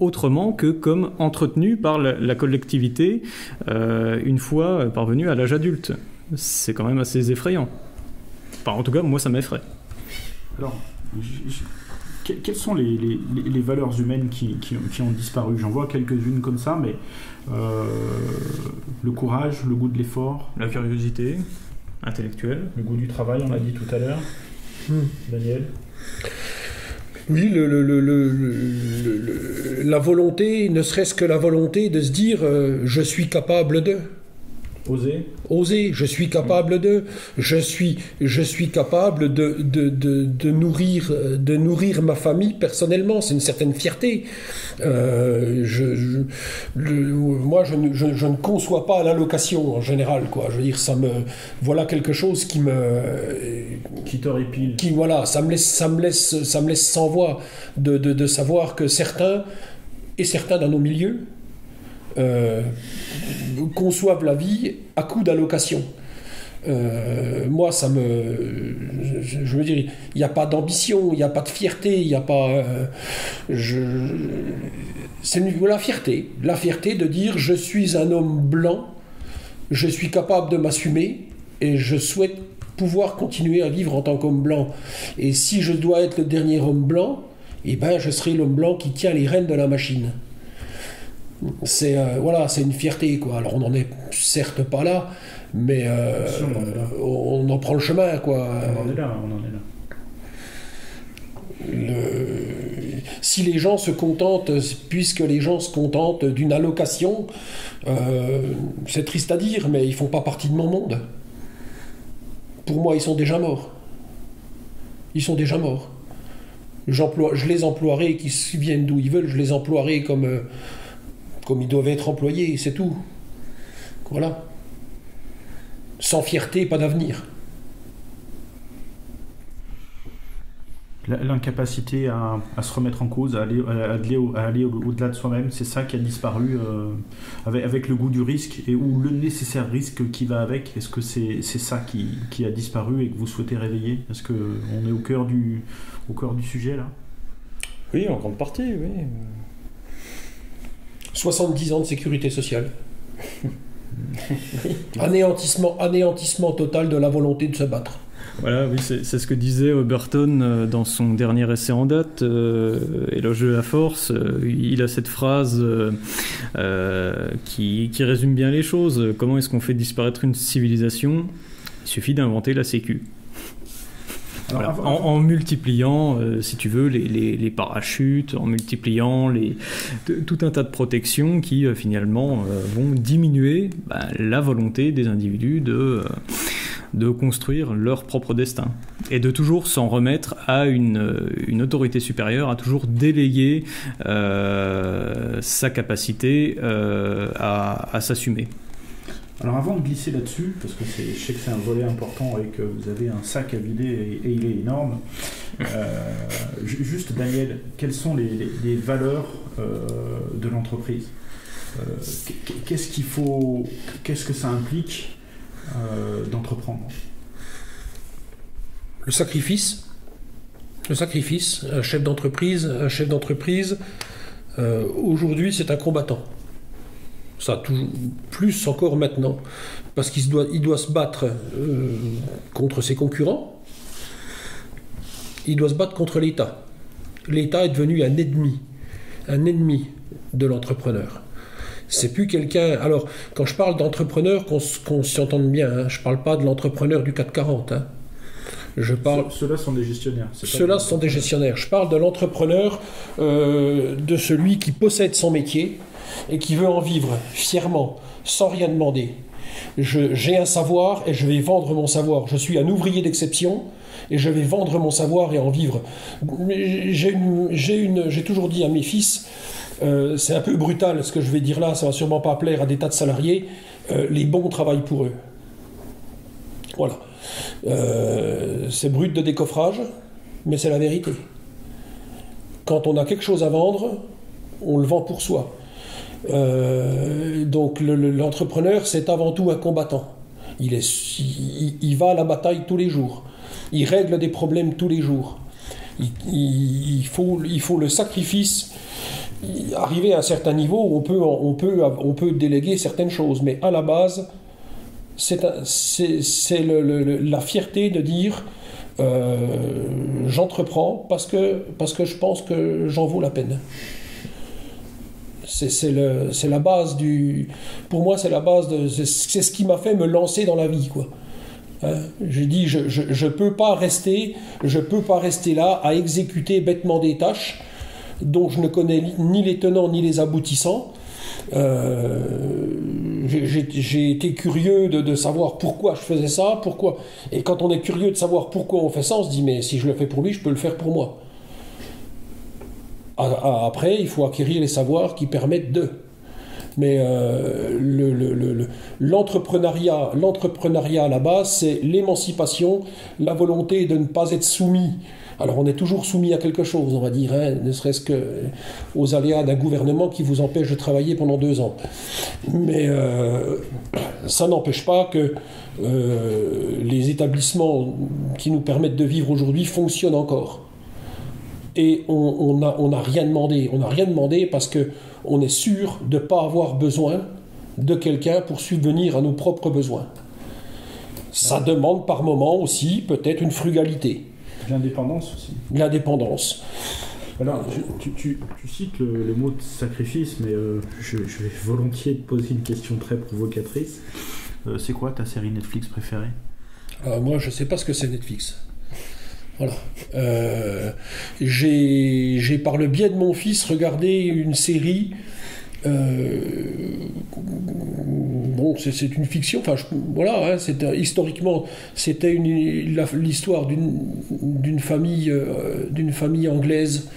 autrement que comme entretenus par la collectivité une fois parvenus à l'âge adulte. C'est quand même assez effrayant. Enfin, en tout cas, moi, ça m'effraie. Alors, quelles sont les valeurs humaines qui ont disparu? J'en vois quelques-unes comme ça, mais le courage, le goût de l'effort, la curiosité intellectuelle, le goût du travail, on l'a dit tout à l'heure. Daniel? Oui, la volonté, ne serait-ce que la volonté de se dire je suis capable de. Oser, je suis capable je suis capable de nourrir ma famille personnellement, c'est une certaine fierté. Moi, je ne conçois pas l'allocation en général, quoi. Je veux dire, voilà quelque chose qui t'horripile. Voilà, ça me laisse sans voix de savoir que certains dans nos milieux conçoivent la vie à coup d'allocation. Moi, je veux dire, il n'y a pas d'ambition, il n'y a pas de fierté, il n'y a pas... c'est la fierté de dire je suis un homme blanc, je suis capable de m'assumer et je souhaite pouvoir continuer à vivre en tant qu'homme blanc. Et si je dois être le dernier homme blanc, eh ben, je serai l'homme blanc qui tient les rênes de la machine. C'est une fierté, quoi. Alors on n'en est certes pas là, mais on en prend le chemin, quoi. On en est là. Si les gens se contentent, puisque les gens se contentent d'une allocation, c'est triste à dire, mais ils font pas partie de mon monde. Pour moi, ils sont déjà morts. Je les emploierai, qu'ils viennent d'où ils veulent, je les emploierai comme ils doivent être employés, c'est tout. Voilà. Sans fierté, pas d'avenir. L'incapacité à se remettre en cause, à aller au-delà de soi-même, c'est ça qui a disparu avec le goût du risque ou le nécessaire risque qui va avec. Est-ce que c'est ça qui a disparu et que vous souhaitez réveiller? Est-ce qu'on est au cœur du sujet là? Oui, en grande partie, oui. 70 ans de sécurité sociale. Anéantissement total de la volonté de se battre. Voilà, oui, c'est ce que disait Oberton dans son dernier essai en date, Éloge de la force. Il a cette phrase qui résume bien les choses. Comment est-ce qu'on fait disparaître une civilisation? Il suffit d'inventer la sécu. Voilà. En multipliant, si tu veux, les parachutes, en multipliant tout un tas de protections qui finalement vont diminuer la volonté des individus de construire leur propre destin et de toujours s'en remettre à une autorité supérieure, à toujours déléguer sa capacité à s'assumer. Alors avant de glisser là-dessus, parce que je sais que c'est un volet important et que vous avez un sac à vider et il est énorme, juste Daniel, quelles sont les valeurs de l'entreprise? Qu'est-ce que ça implique d'entreprendre? Le sacrifice, un chef d'entreprise, aujourd'hui c'est un combattant. Ça, plus encore maintenant, parce qu'il doit se battre contre ses concurrents, il doit se battre contre l'État. L'État est devenu un ennemi de l'entrepreneur. C'est plus quelqu'un... Alors, quand je parle d'entrepreneur, qu'on s'y entende bien, hein, je ne parle pas de l'entrepreneur du 440. Hein. Ceux-là sont des gestionnaires. Ceux-là sont des gestionnaires. Je parle de l'entrepreneur, de celui qui possède son métier et qui veut en vivre fièrement, sans rien demander. J'ai un savoir et je vais vendre mon savoir. Je suis un ouvrier d'exception et je vais vendre mon savoir et en vivre. J'ai toujours dit à mes fils, c'est un peu brutal ce que je vais dire là, ça va sûrement pas plaire à des tas de salariés, les bons travaillent pour eux. Voilà. C'est brut de décoffrage, mais c'est la vérité. Quand on a quelque chose à vendre, on le vend pour soi. Donc l'entrepreneur, c'est avant tout un combattant. Il va à la bataille tous les jours. Il règle des problèmes tous les jours. Il faut le sacrifice. Arriver à un certain niveau où on peut déléguer certaines choses, mais à la base, c'est la fierté de dire j'entreprends parce que je pense que j'en vaux la peine. C'est la base pour moi, c'est la base c'est ce qui m'a fait me lancer dans la vie, quoi. Hein, j'ai dit je peux pas rester là à exécuter bêtement des tâches dont je ne connais ni les tenants ni les aboutissants. Je j'ai été curieux de savoir pourquoi je faisais ça, pourquoi. Et quand on est curieux de savoir pourquoi on fait ça, on se dit mais si je le fais pour lui, je peux le faire pour moi. Après, il faut acquérir les savoirs qui permettent de. Mais l'entrepreneuriat à la base, c'est l'émancipation, la volonté de ne pas être soumis. Alors on est toujours soumis à quelque chose, on va dire, hein, ne serait-ce qu'aux aléas d'un gouvernement qui vous empêche de travailler pendant 2 ans. Mais ça n'empêche pas que les établissements qui nous permettent de vivre aujourd'hui fonctionnent encore. Et on n'a rien demandé. On n'a rien demandé parce qu'on est sûr de ne pas avoir besoin de quelqu'un pour subvenir à nos propres besoins. Ça demande par moment aussi peut-être une frugalité. L'indépendance aussi. L'indépendance. Alors, tu cites le mot de sacrifice, mais je vais volontiers te poser une question très provocatrice. C'est quoi ta série Netflix préférée ? Moi, je ne sais pas ce que c'est Netflix. Voilà. J'ai par le biais de mon fils regardé une série. Bon, c'est une fiction. Enfin, voilà. Hein, historiquement, c'était l'histoire d'une famille anglaise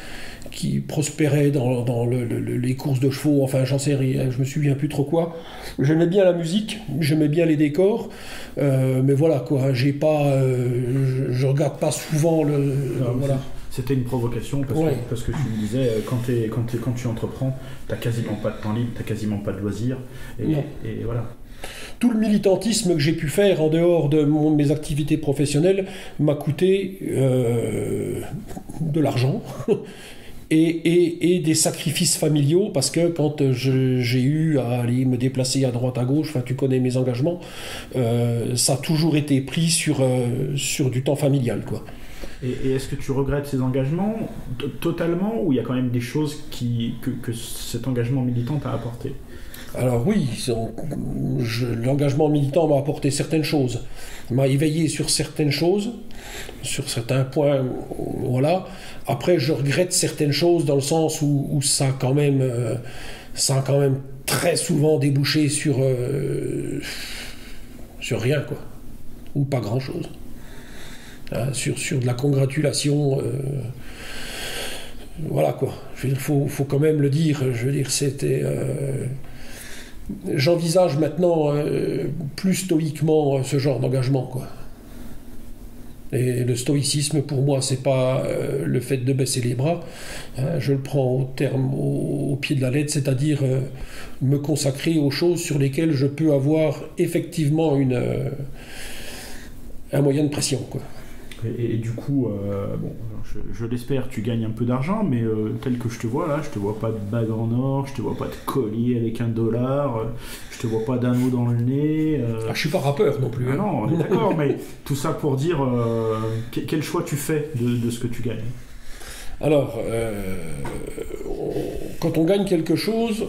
qui prospérait dans les courses de chevaux. Enfin, j'en sais rien. Je me souviens plus trop quoi. J'aimais bien la musique, j'aimais bien les décors, mais voilà quoi. Je regarde pas souvent voilà. C'était une provocation parce que tu me disais quand tu entreprends, t'as quasiment pas de temps libre, t'as quasiment pas de loisirs et voilà. Tout le militantisme que j'ai pu faire en dehors de mes activités professionnelles m'a coûté de l'argent. Et des sacrifices familiaux, parce que quand j'ai eu à aller me déplacer à droite à gauche, enfin tu connais mes engagements, ça a toujours été pris sur du temps familial, quoi. Et est-ce que tu regrettes ces engagements totalement, ou il y a quand même des choses que cet engagement militant t'a apporté ? Alors oui, l'engagement militant m'a apporté certaines choses, m'a éveillé sur certaines choses, sur certains points, voilà. Après, je regrette certaines choses dans le sens où ça a quand même très souvent débouché sur rien, quoi, ou pas grand-chose. Hein, sur de la congratulation, voilà quoi. Je veux dire, faut quand même le dire. Je veux dire, c'était. J'envisage maintenant plus stoïquement ce genre d'engagement, quoi. Et le stoïcisme, pour moi, c'est pas le fait de baisser les bras. Hein, je le prends au pied de la lettre, c'est-à-dire me consacrer aux choses sur lesquelles je peux avoir effectivement un moyen de pression, quoi. Et du coup, bon, je l'espère, tu gagnes un peu d'argent, mais tel que je te vois là, je te vois pas de bague en or, je te vois pas de collier avec $1, je te vois pas d'anneau dans le nez. Je suis pas rappeur non plus. Ah non, on est d'accord, mais tout ça pour dire quel choix tu fais de ce que tu gagnes. Alors, quand on gagne quelque chose,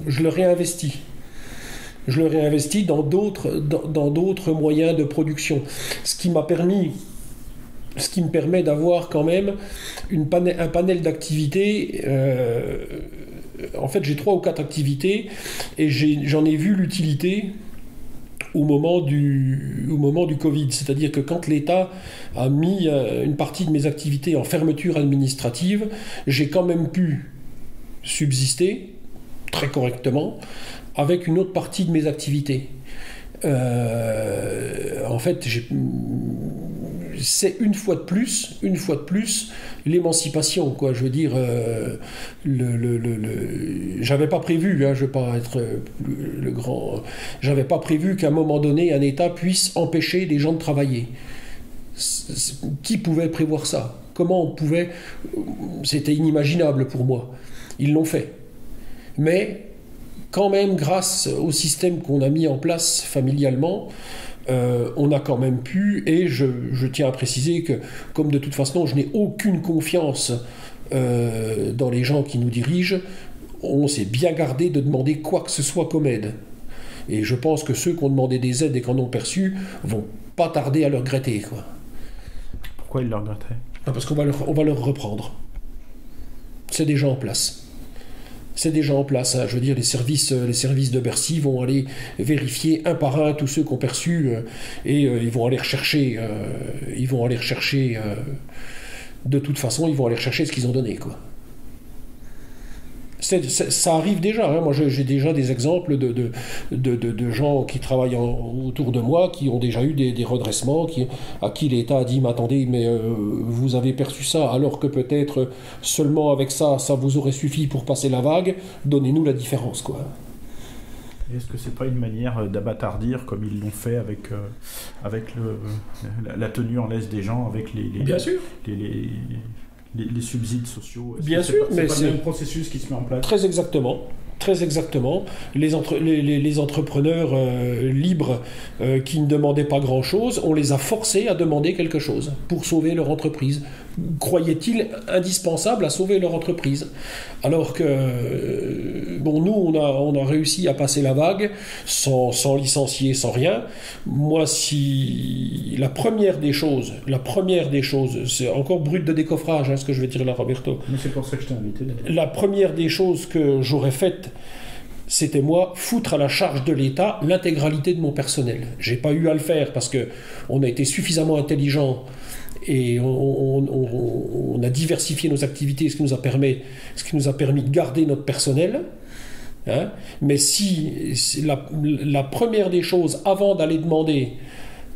je le réinvestis. Je le réinvestis dans d'autres moyens de production. Ce qui me permet d'avoir quand même un panel d'activités. En fait, j'ai 3 ou 4 activités et j'en ai vu l'utilité au moment du Covid. C'est-à-dire que quand l'État a mis une partie de mes activités en fermeture administrative, j'ai quand même pu subsister très correctement avec une autre partie de mes activités. En fait, c'est une fois de plus l'émancipation, quoi. Je veux dire, j'avais pas prévu, hein, je vais pas être le grand, j'avais pas prévu qu'à un moment donné un État puisse empêcher les gens de travailler. Qui pouvait prévoir ça ? Comment on pouvait ? C'était inimaginable pour moi. Ils l'ont fait, mais quand même, grâce au système qu'on a mis en place familialement, on a quand même pu, et je tiens à préciser que, comme de toute façon, je n'ai aucune confiance dans les gens qui nous dirigent, on s'est bien gardé de demander quoi que ce soit comme aide. Et je pense que ceux qui ont demandé des aides et qui en ont perçu vont pas tarder à le regretter, quoi. Pourquoi ils le regretteraient ? Parce qu'on va leur reprendre. C'est déjà en place. C'est déjà en place. Hein. Je veux dire, les services de Bercy vont aller vérifier un par un tous ceux qui ont perçu et ils vont aller rechercher. De toute façon, ils vont aller rechercher ce qu'ils ont donné, quoi. Ça arrive déjà. Hein. Moi, j'ai déjà des exemples de gens qui travaillent autour de moi qui ont déjà eu des redressements, à qui l'État a dit « Mais attendez, mais vous avez perçu ça, alors que peut-être seulement avec ça, ça vous aurait suffi pour passer la vague. Donnez-nous la différence, quoi. » Est-ce que c'est pas une manière d'abattardir comme ils l'ont fait avec la tenue en laisse des gens, avec Bien sûr. Les subsides sociaux? Bien sûr, mais c'est pas le même processus qui se met en place. Très exactement. Très exactement. Les entrepreneurs libres qui ne demandaient pas grand-chose, on les a forcés à demander quelque chose pour sauver leur entreprise. Croyaient-ils indispensables à sauver leur entreprise? Alors que, nous, on a réussi à passer la vague sans licencier, sans rien. Moi, si la première des choses, c'est encore brut de décoffrage, hein, ce que je vais dire là, Roberto. Mais c'est pour ça que je t'ai invité. La première des choses que j'aurais faites, c'était moi foutre à la charge de l'État l'intégralité de mon personnel. J'ai pas eu à le faire parce que on a été suffisamment intelligent et on a diversifié nos activités, ce qui nous a permis de garder notre personnel. Hein. Mais si la première des choses, avant d'aller demander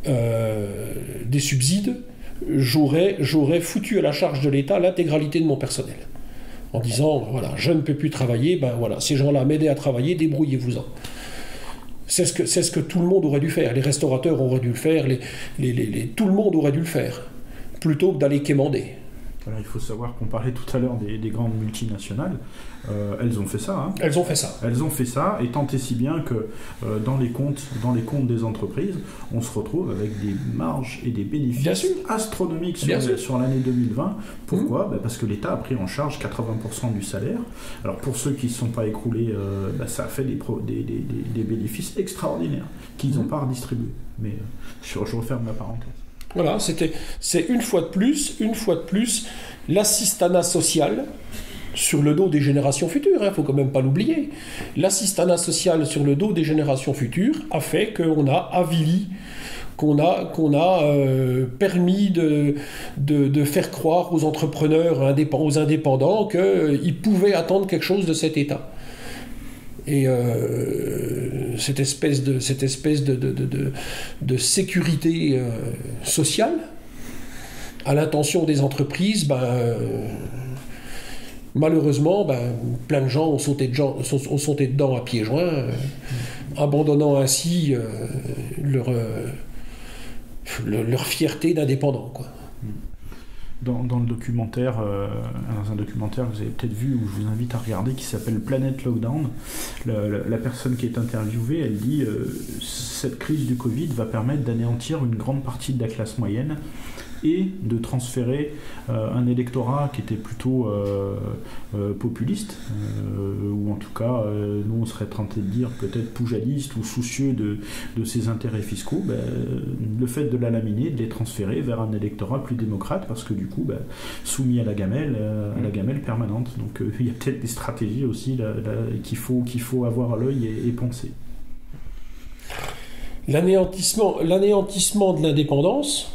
des subsides, j'aurais foutu à la charge de l'État l'intégralité de mon personnel. En disant, voilà, je ne peux plus travailler, ces gens-là m'aidaient à travailler, débrouillez-vous-en. C'est ce que tout le monde aurait dû faire. Les restaurateurs auraient dû le faire, tout le monde aurait dû le faire, plutôt que d'aller quémander. Voilà, il faut savoir qu'on parlait tout à l'heure des grandes multinationales. Elles ont fait ça. Hein. Elles ont fait ça, et tant et si bien que dans les comptes des entreprises, on se retrouve avec des marges et des bénéfices astronomiques sur l'année 2020. Pourquoi ? Parce que l'État a pris en charge 80% du salaire. Alors pour ceux qui ne se sont pas écroulés, ça a fait des bénéfices extraordinaires qu'ils n'ont pas redistribués. Mais je referme ma parenthèse. Voilà, c'est une fois de plus, l'assistanat social sur le dos des générations futures, faut quand même pas l'oublier. L'assistanat social sur le dos des générations futures a fait qu'on a avili, qu'on a permis de faire croire aux entrepreneurs, aux indépendants qu'ils pouvaient attendre quelque chose de cet État. Et cette espèce de sécurité sociale à l'intention des entreprises, malheureusement, plein de gens ont sauté dedans à pieds joints, abandonnant ainsi leur fierté d'indépendants, quoi. Dans le documentaire, dans un documentaire que vous avez peut-être vu ou je vous invite à regarder qui s'appelle Planet Lockdown, la personne qui est interviewée, elle dit cette crise du Covid va permettre d'anéantir une grande partie de la classe moyenne et de transférer un électorat qui était plutôt populiste, ou en tout cas, nous on serait tenté de dire peut-être poujaliste ou soucieux de ses intérêts fiscaux, le fait de la laminer, de les transférer vers un électorat plus démocrate, parce que du coup, soumis à la gamelle permanente. Donc il y a peut-être des stratégies aussi qu'il faut avoir à l'œil et penser. L'anéantissement de l'indépendance,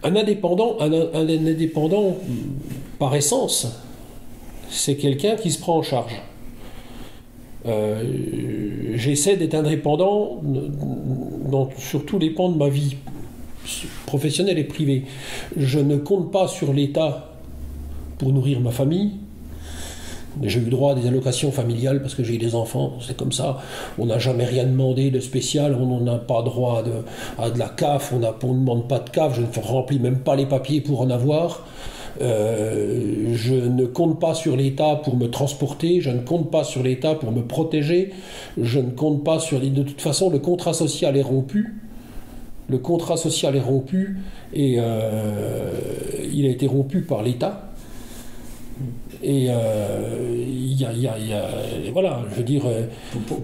un indépendant par essence, c'est quelqu'un qui se prend en charge. J'essaie d'être indépendant sur tous les pans de ma vie professionnelle et privée. Je ne compte pas sur l'État pour nourrir ma famille. J'ai eu droit à des allocations familiales parce que j'ai eu des enfants, c'est comme ça. On n'a jamais rien demandé de spécial, on n'a pas droit à de la CAF, on ne demande pas de CAF, je ne remplis même pas les papiers pour en avoir. Je ne compte pas sur l'État pour me transporter, je ne compte pas sur l'État pour me protéger, je ne compte pas sur... De toute façon, le contrat social est rompu. Le contrat social est rompu et il a été rompu par l'État. Et voilà, je veux dire...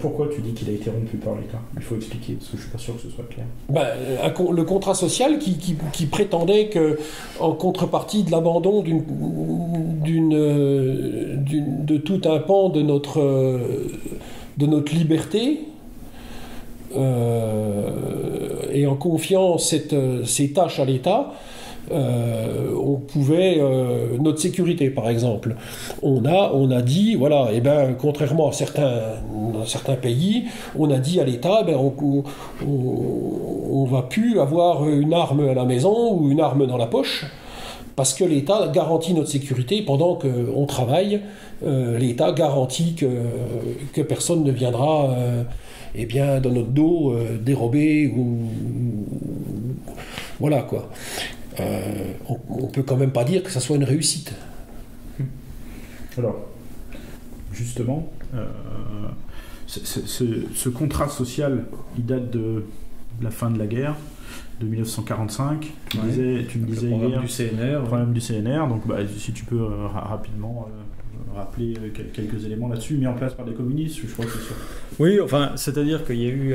Pourquoi tu dis qu'il a été rompu par l'État? Il faut expliquer, parce que je suis pas sûr que ce soit clair. Le contrat social qui prétendait que, en contrepartie de l'abandon de tout un pan de notre liberté, et en confiant ces tâches à l'État, on pouvait notre sécurité par exemple, on a dit voilà, et contrairement à certains pays, on a dit à l'État on va plus avoir une arme à la maison ou une arme dans la poche, parce que l'État garantit notre sécurité pendant qu'on travaille. L'État garantit que personne ne viendra dans notre dos dérober ou voilà quoi. On peut quand même pas dire que ça soit une réussite. Alors, justement, ce contrat social, il date de la fin de la guerre, de 1945. Tu me disais le hier, CNR. Le problème du CNR. Donc, si tu peux rapidement rappeler quelques éléments là-dessus, mis en place par les communistes, je crois que c'est sûr. Oui, enfin, c'est-à-dire qu'il y a eu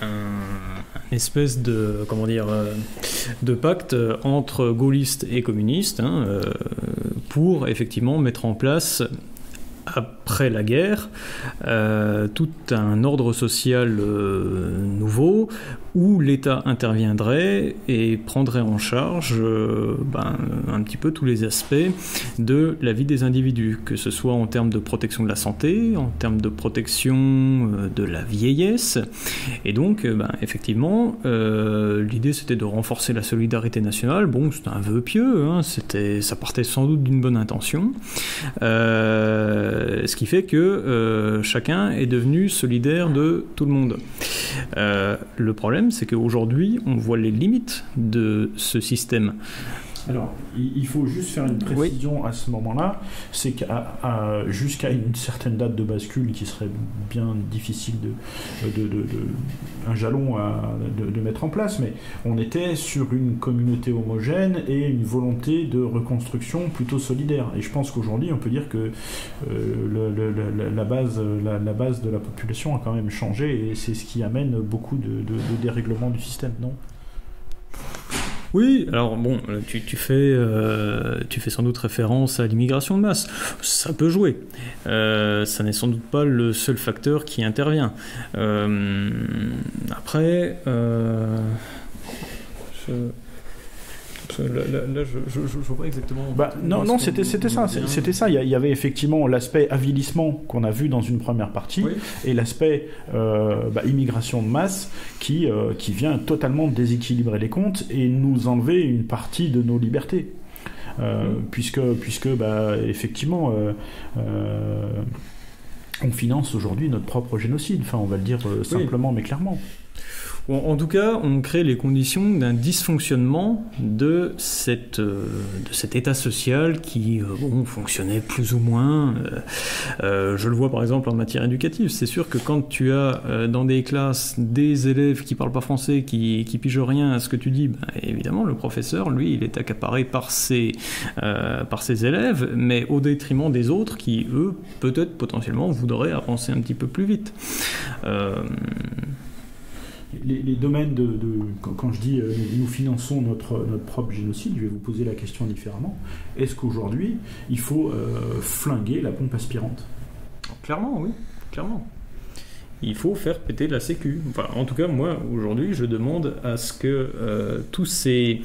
une espèce de, de pacte entre gaullistes et communistes pour effectivement mettre en place, après la guerre, tout un ordre social nouveau où l'État interviendrait et prendrait en charge un petit peu tous les aspects de la vie des individus, que ce soit en termes de protection de la santé, en termes de protection de la vieillesse. Et donc, effectivement, l'idée c'était de renforcer la solidarité nationale. Bon, c'était un vœu pieux, ça partait sans doute d'une bonne intention. Ce qui fait que chacun est devenu solidaire de tout le monde. Le problème, c'est qu'aujourd'hui, on voit les limites de ce système. Alors, il faut juste faire une précision à ce moment-là, c'est jusqu'à une certaine date de bascule qui serait bien difficile un jalon de mettre en place, mais on était sur une communauté homogène et une volonté de reconstruction plutôt solidaire. Et je pense qu'aujourd'hui, on peut dire que la base de la population a quand même changé, et c'est ce qui amène beaucoup de dérèglements du système, non ? Oui, alors bon, tu fais sans doute référence à l'immigration de masse. Ça peut jouer. Ça n'est sans doute pas le seul facteur qui intervient. Après, là, je vois pas exactement. Non, c'était ça. C'était ça. Il y avait effectivement l'aspect avilissement qu'on a vu dans une première partie, et l'aspect immigration de masse qui vient totalement déséquilibrer les comptes et nous enlever une partie de nos libertés. Puisque effectivement, on finance aujourd'hui notre propre génocide. Enfin, on va le dire simplement mais clairement. En tout cas, on crée les conditions d'un dysfonctionnement de cet état social qui fonctionnait plus ou moins. Je le vois par exemple en matière éducative. C'est sûr que quand tu as dans des classes des élèves qui parlent pas français, qui pigent rien à ce que tu dis, évidemment le professeur, lui, il est accaparé par ses élèves, mais au détriment des autres qui, eux, peut-être potentiellement voudraient avancer un petit peu plus vite. Les domaines quand je dis nous finançons notre propre génocide, je vais vous poser la question différemment. Est-ce qu'aujourd'hui, il faut flinguer la pompe aspirante ? Clairement, oui. Clairement. Il faut faire péter la sécu. Enfin, en tout cas, moi, aujourd'hui, je demande à ce que tous ces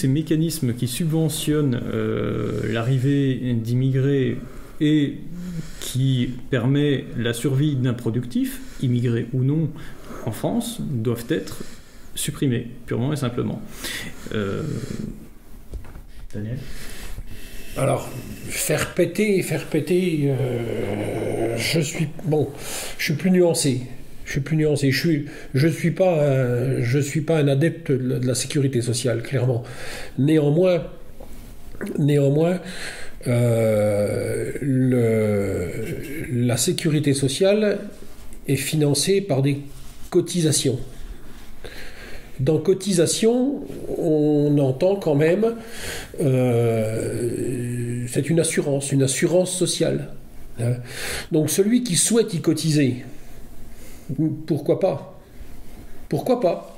mécanismes qui subventionnent l'arrivée d'immigrés et qui permet la survie d'un productif, immigré ou non, en France, doivent être supprimés, purement et simplement. Daniel ? Alors, faire péter, je suis plus nuancé. Je suis pas un adepte de la sécurité sociale, clairement. Néanmoins, la sécurité sociale est financée par des cotisations. Dans cotisation, on entend quand même, c'est une assurance sociale. Donc celui qui souhaite y cotiser, pourquoi pas ? Pourquoi pas ?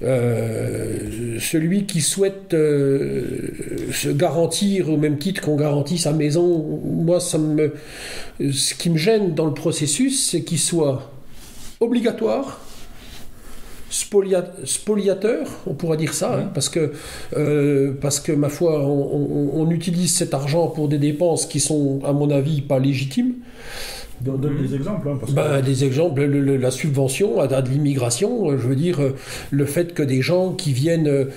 Celui qui souhaite se garantir au même titre qu'on garantit sa maison, moi ce qui me gêne dans le processus, c'est qu'il soit obligatoire, spoliateur, on pourrait dire ça, hein, parce que ma foi, on utilise cet argent pour des dépenses qui sont, à mon avis, pas légitimes. Donne des exemples. Hein, des exemples, la subvention à de l'immigration, je veux dire, le fait que des gens qui viennent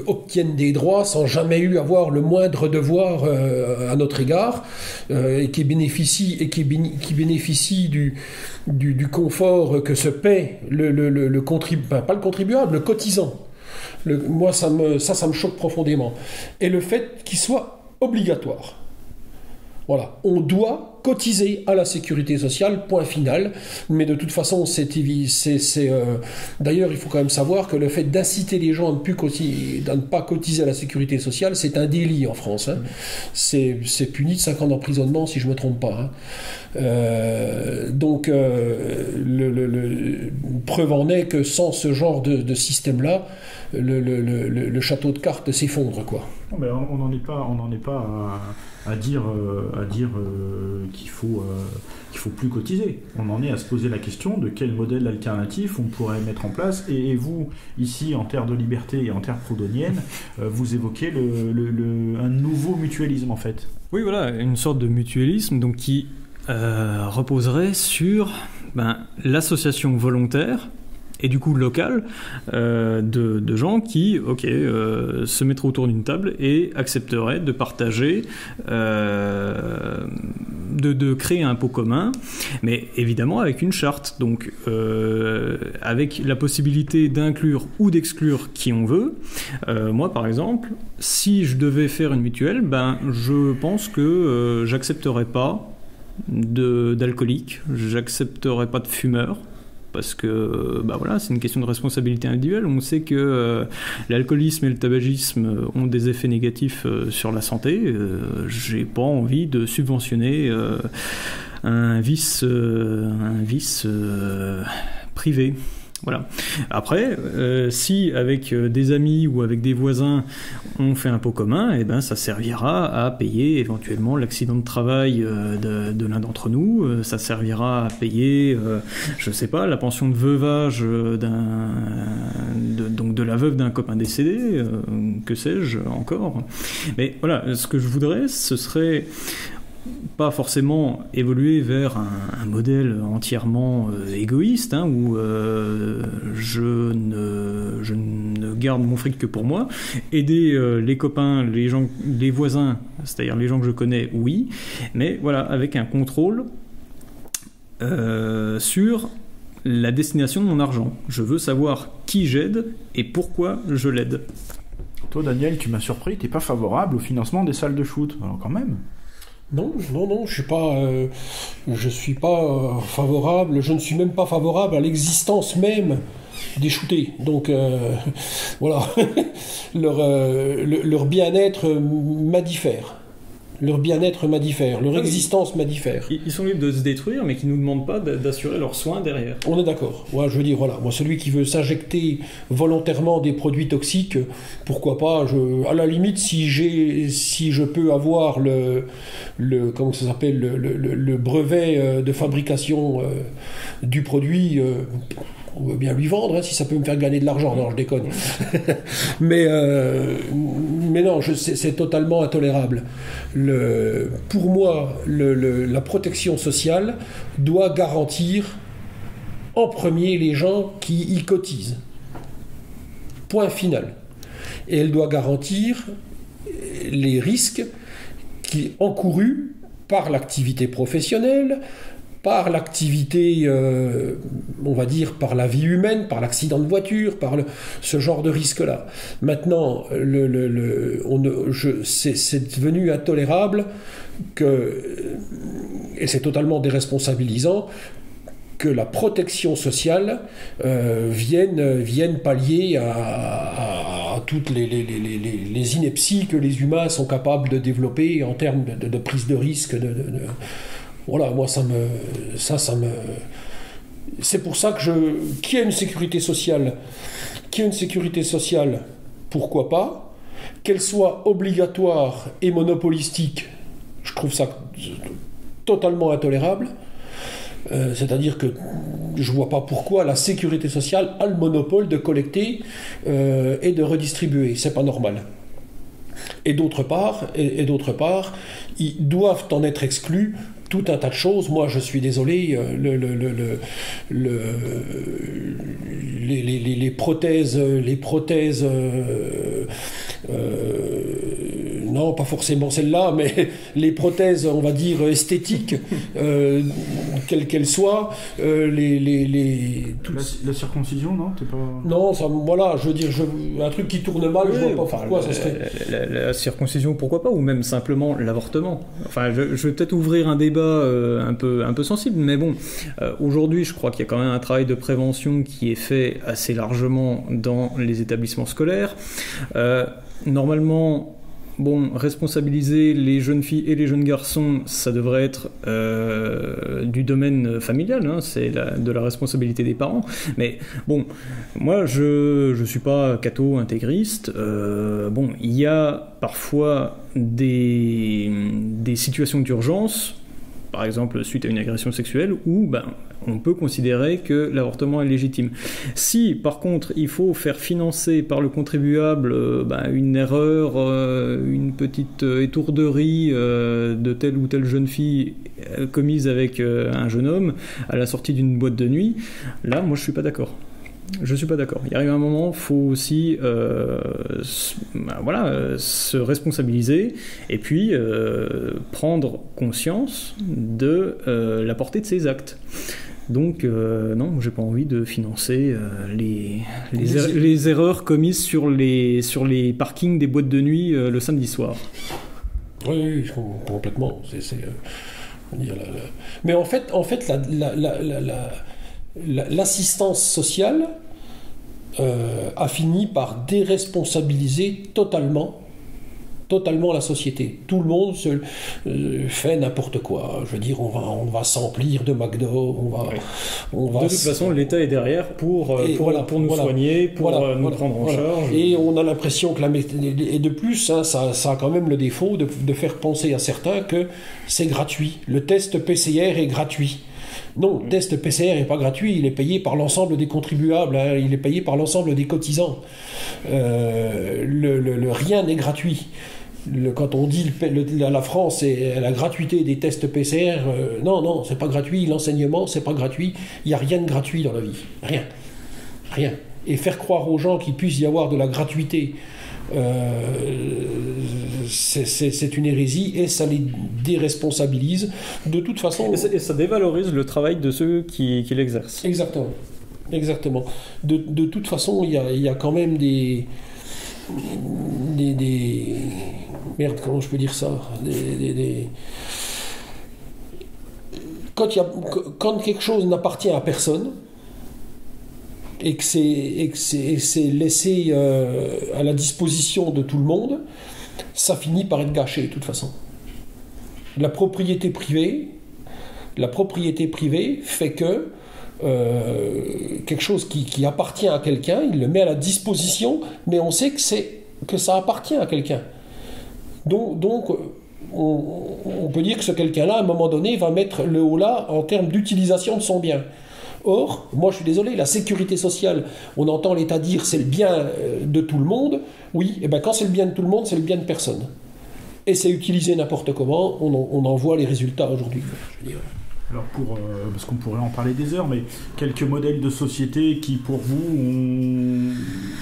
obtiennent des droits sans jamais avoir le moindre devoir à notre égard, et qui bénéficient du confort que se paie le contribuable, pas le contribuable, le cotisant. Moi, ça me choque profondément. Et le fait qu'il soit obligatoire. Voilà, on doit cotiser à la sécurité sociale, point final. Mais de toute façon, d'ailleurs, il faut quand même savoir que le fait d'inciter les gens à ne pas cotiser à la sécurité sociale, c'est un délit en France. Hein. C'est puni de 5 ans d'emprisonnement, si je ne me trompe pas. Hein. Donc, preuve en est que sans ce genre de système-là, le château de cartes s'effondre, quoi. Non, mais on n'en est pas à dire qu'il faut plus cotiser. On en est à se poser la question de quel modèle alternatif on pourrait mettre en place. Et vous, ici, en terre de liberté et en terre proudhonienne, vous évoquez un nouveau mutualisme, en fait. Oui, voilà, une sorte de mutualisme donc, qui reposerait sur l'association volontaire et du coup locale de gens qui se mettraient autour d'une table et accepteraient de partager, de créer un pot commun, mais évidemment avec une charte, donc avec la possibilité d'inclure ou d'exclure qui on veut. Moi par exemple, si je devais faire une mutuelle, je pense que j'accepterais pas d'alcooliques, j'accepterais pas de fumeurs, parce que c'est une question de responsabilité individuelle. On sait que l'alcoolisme et le tabagisme ont des effets négatifs sur la santé. J'ai pas envie de subventionner un vice privé. Voilà. Après, si avec des amis ou avec des voisins on fait un pot commun, ça servira à payer éventuellement l'accident de travail de l'un d'entre nous, ça servira à payer, la pension de veuvage de la veuve d'un copain décédé, que sais-je encore. Mais voilà, ce que je voudrais, ce serait pas forcément évoluer vers un modèle entièrement égoïste, où je ne garde mon fric que pour moi. Aider les copains, les voisins, c'est-à-dire les gens que je connais, oui, mais voilà, avec un contrôle sur la destination de mon argent. Je veux savoir qui j'aide et pourquoi je l'aide. Toi, Daniel, tu m'as surpris, t'es pas favorable au financement des salles de foot, alors quand même. Non, je suis pas favorable, je ne suis même pas favorable à l'existence même des shootés. Donc voilà, leur bien-être m'addifère. Leur bien-être m'addifère, leur existence m'addifère. Ils sont libres de se détruire, mais qui ne nous demandent pas d'assurer leurs soins derrière. On est d'accord. Ouais, je veux dire, voilà, moi, celui qui veut s'injecter volontairement des produits toxiques, pourquoi pas, à la limite, si je peux avoir le brevet de fabrication du produit, on veut bien lui vendre, si ça peut me faire gagner de l'argent. Non, je déconne. mais non, c'est totalement intolérable. Pour moi, la protection sociale doit garantir en premier les gens qui y cotisent. Point final. Et elle doit garantir les risques encourus par l'activité professionnelle, par l'activité, on va dire, par la vie humaine, par l'accident de voiture, par ce genre de risque-là. Maintenant, c'est devenu intolérable et c'est totalement déresponsabilisant que la protection sociale vienne pallier à toutes les inepties que les humains sont capables de développer en termes de prise de risque. Voilà, moi ça me... C'est pour ça que qu'il y ait une sécurité sociale, pourquoi pas, qu'elle soit obligatoire et monopolistique, je trouve ça totalement intolérable. C'est-à-dire que je ne vois pas pourquoi la sécurité sociale a le monopole de collecter et de redistribuer. C'est pas normal. Et d'autre part, ils doivent en être exclus tout un tas de choses. Moi, je suis désolé, les prothèses, non, pas forcément celle-là, mais les prothèses, on va dire, esthétiques, quelles qu'elles soient, La circoncision, non, t'es pas... Non, ça, voilà, je veux dire, un truc qui tourne mal, je vois pas pourquoi ça serait... La circoncision, pourquoi pas, ou même simplement l'avortement. Enfin, je vais peut-être ouvrir un débat un peu sensible, mais bon, aujourd'hui, je crois qu'il y a quand même un travail de prévention qui est fait assez largement dans les établissements scolaires. Normalement, bon, responsabiliser les jeunes filles et les jeunes garçons, ça devrait être du domaine familial, hein, c'est de la responsabilité des parents. Mais bon, moi, je suis pas catho intégriste. Bon, il y a parfois des situations d'urgence, par exemple suite à une agression sexuelle, où on peut considérer que l'avortement est légitime. Si, par contre, il faut faire financer par le contribuable une erreur, une petite étourderie de telle ou telle jeune fille commise avec un jeune homme à la sortie d'une boîte de nuit, là, moi, je suis pas d'accord. Je suis pas d'accord. Il arrive un moment, il faut aussi se responsabiliser et puis prendre conscience de la portée de ses actes. Donc, non, j'ai pas envie de financer les erreurs commises sur les parkings des boîtes de nuit le samedi soir. Oui, complètement. Mais en fait, l'assistance sociale a fini par déresponsabiliser totalement la société. Tout le monde fait n'importe quoi. Je veux dire, on va s'emplir de McDo, de toute façon, l'État est derrière pour nous soigner, pour nous prendre en charge. Et on a l'impression que et de plus, hein, ça a quand même le défaut de faire penser à certains que c'est gratuit. Le test PCR est gratuit. Non, le test PCR n'est pas gratuit, il est payé par l'ensemble des contribuables, hein, il est payé par l'ensemble des cotisants. Rien n'est gratuit. Quand on dit la France et la gratuité des tests PCR, non, c'est pas gratuit, l'enseignement, c'est pas gratuit, il n'y a rien de gratuit dans la vie. Rien. Et faire croire aux gens qu'il puisse y avoir de la gratuité, c'est une hérésie et ça les déresponsabilise de toute façon. Et ça dévalorise le travail de ceux qui l'exercent. Exactement. De toute façon, il y a quand même des merde, comment je peux dire ça, quand quelque chose n'appartient à personne et que c'est laissé à la disposition de tout le monde, ça finit par être gâché de toute façon. La propriété privée fait que quelque chose qui appartient à quelqu'un, il le met à la disposition, mais on sait que ça appartient à quelqu'un. Donc on peut dire que ce quelqu'un-là, à un moment donné, va mettre le haut là en termes d'utilisation de son bien. Or, moi je suis désolé, la sécurité sociale, on entend l'État dire c'est le bien de tout le monde. Oui, et bien quand c'est le bien de tout le monde, c'est le bien de personne. Et c'est utilisé n'importe comment, on en voit les résultats aujourd'hui. Je veux dire. Alors parce qu'on pourrait en parler des heures, mais quelques modèles de société qui pour vous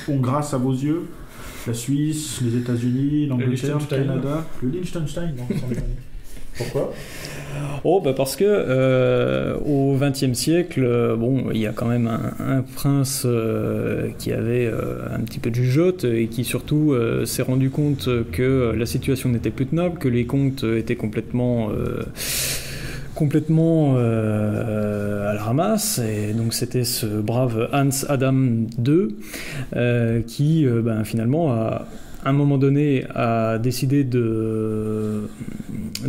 ont grâce à vos yeux, la Suisse, les États-Unis, l'Angleterre, le Canada, le Liechtenstein, non, sans déconner. Pourquoi ? Parce que au XXe siècle, il y a quand même un prince qui avait un petit peu de jugeote et qui surtout s'est rendu compte que la situation n'était plus tenable, que les comptes étaient complètement complètement à la ramasse, et donc c'était ce brave Hans Adam II qui finalement à un moment donné a décidé de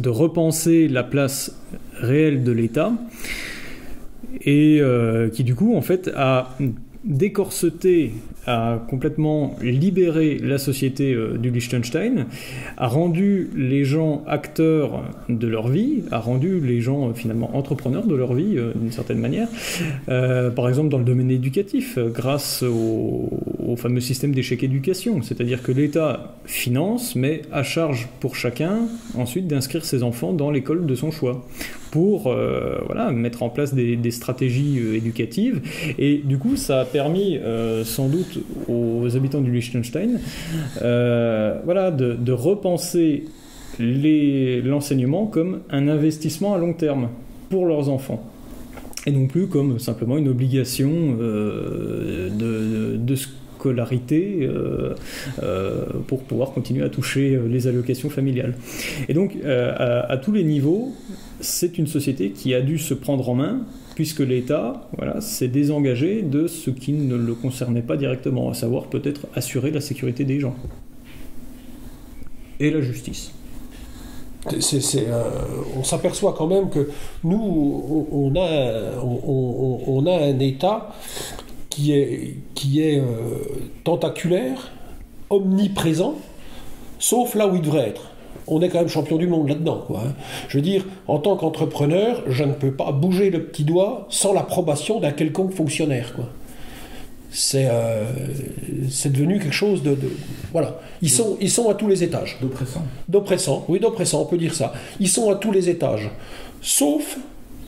repenser la place réelle de l'État, et qui du coup en fait a décorseté, a complètement libéré la société du Liechtenstein, a rendu les gens acteurs de leur vie, a rendu les gens finalement entrepreneurs de leur vie d'une certaine manière, par exemple dans le domaine éducatif, grâce au fameux système des chèques éducation, c'est-à-dire que l'État finance, mais à charge pour chacun ensuite d'inscrire ses enfants dans l'école de son choix, pour mettre en place des stratégies éducatives. Et du coup, ça a permis sans doute aux habitants du Liechtenstein de repenser l'enseignement comme un investissement à long terme pour leurs enfants, et non plus comme simplement une obligation de scolarité pour pouvoir continuer à toucher les allocations familiales. Et donc, à tous les niveaux, c'est une société qui a dû se prendre en main, puisque l'État s'est désengagé de ce qui ne le concernait pas directement, à savoir peut-être assurer la sécurité des gens. Et la justice. On s'aperçoit quand même que nous, on a un État qui est tentaculaire, omniprésent, sauf là où il devrait être. On est quand même champion du monde là-dedans, quoi. Je veux dire, en tant qu'entrepreneur, je ne peux pas bouger le petit doigt sans l'approbation d'un quelconque fonctionnaire, quoi. C'est devenu quelque chose de voilà. Ils sont à tous les étages. D'oppressant, on peut dire ça. Ils sont à tous les étages, sauf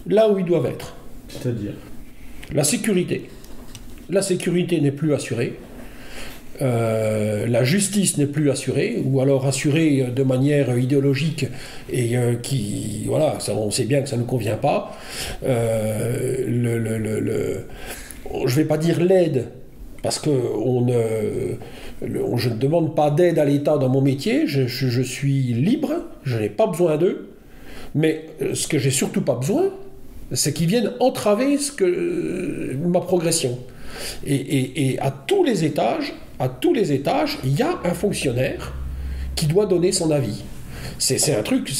là où ils doivent être. C'est-à-dire la sécurité. La sécurité n'est plus assurée. La justice n'est plus assurée, ou alors assurée de manière idéologique et on sait bien que ça ne nous convient pas. Je ne vais pas dire l'aide, parce que je ne demande pas d'aide à l'État dans mon métier, je suis libre, je n'ai pas besoin d'eux, mais ce que j'ai surtout pas besoin, c'est qu'ils viennent entraver ma progression. Et à tous les étages, il y a un fonctionnaire qui doit donner son avis. C'est un truc,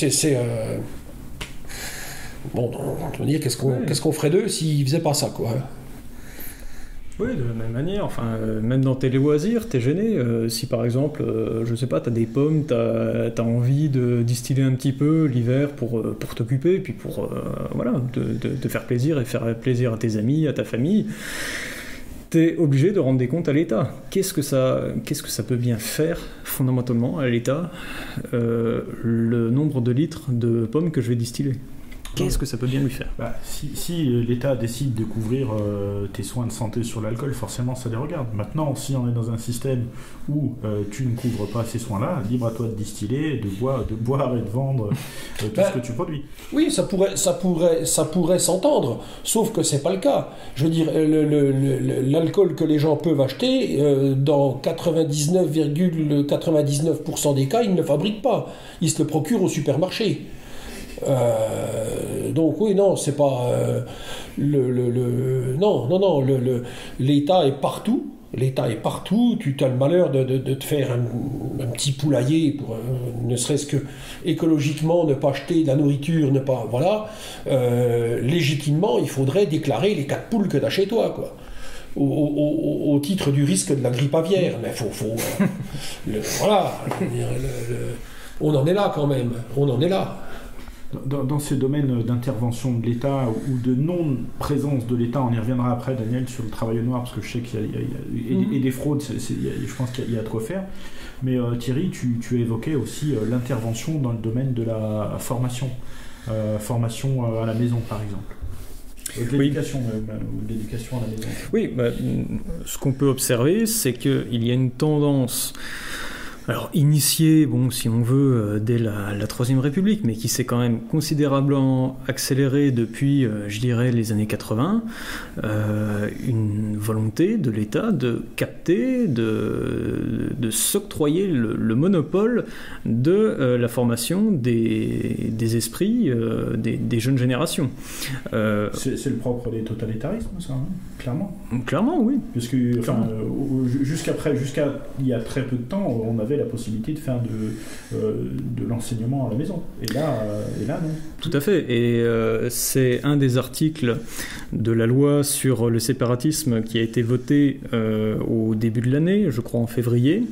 bon, on peut dire, qu'est-ce qu'on ferait d'eux s'ils faisaient pas ça, quoi. Oui, de la même manière, même dans tes loisirs, t'es gêné. Si par exemple, je sais pas, t'as des pommes, t'as envie de distiller un petit peu l'hiver pour t'occuper, puis pour te faire plaisir et faire plaisir à tes amis, à ta famille, t'es obligé de rendre des comptes à l'État. Qu'est-ce que ça peut bien faire fondamentalement à l'État, le nombre de litres de pommes que je vais distiller? Qu'est-ce que ça peut bien lui faire? Si l'État décide de couvrir tes soins de santé sur l'alcool, forcément ça les regarde. Maintenant, si on est dans un système où tu ne couvres pas ces soins-là, libre à toi de distiller, de boire et de vendre tout ce que tu produis. Oui, ça pourrait s'entendre, sauf que c'est pas le cas. Je veux dire, l'alcool que les gens peuvent acheter, dans 99,99% des cas, ils ne le fabriquent pas. Ils se le procurent au supermarché. Donc oui, non, c'est pas l'État est partout. L'État est partout. Tu as le malheur de te faire un petit poulailler pour ne serait-ce que écologiquement ne pas acheter de la nourriture, ne pas légitimement, il faudrait déclarer les 4 poules que tu as chez toi, quoi. Au titre du risque de la grippe aviaire. Mais on en est là quand même. On en est là. Dans ces domaines d'intervention de l'État ou de non-présence de l'État, on y reviendra après, Daniel, sur le travail au noir, parce que je sais qu'il y a des fraudes, je pense qu'il y a de quoi faire. Mais Thierry, tu évoquais aussi l'intervention dans le domaine de la formation à la maison, par exemple. De l'éducation à la maison. Oui, ce qu'on peut observer, c'est qu'il y a une tendance Alors initié, si on veut, dès la Troisième République, mais qui s'est quand même considérablement accéléré depuis, je dirais, les années 80, une volonté de l'État de capter, de s'octroyer le monopole de la formation des esprits des jeunes générations. C'est le propre des totalitarismes, ça, hein, clairement. Clairement, oui. Parce que jusqu'à il y a très peu de temps, on avait la possibilité de faire de l'enseignement à la maison. Et là, non. Tout à fait. Et c'est un des articles de la loi sur le séparatisme qui a été voté au début de l'année, je crois en février,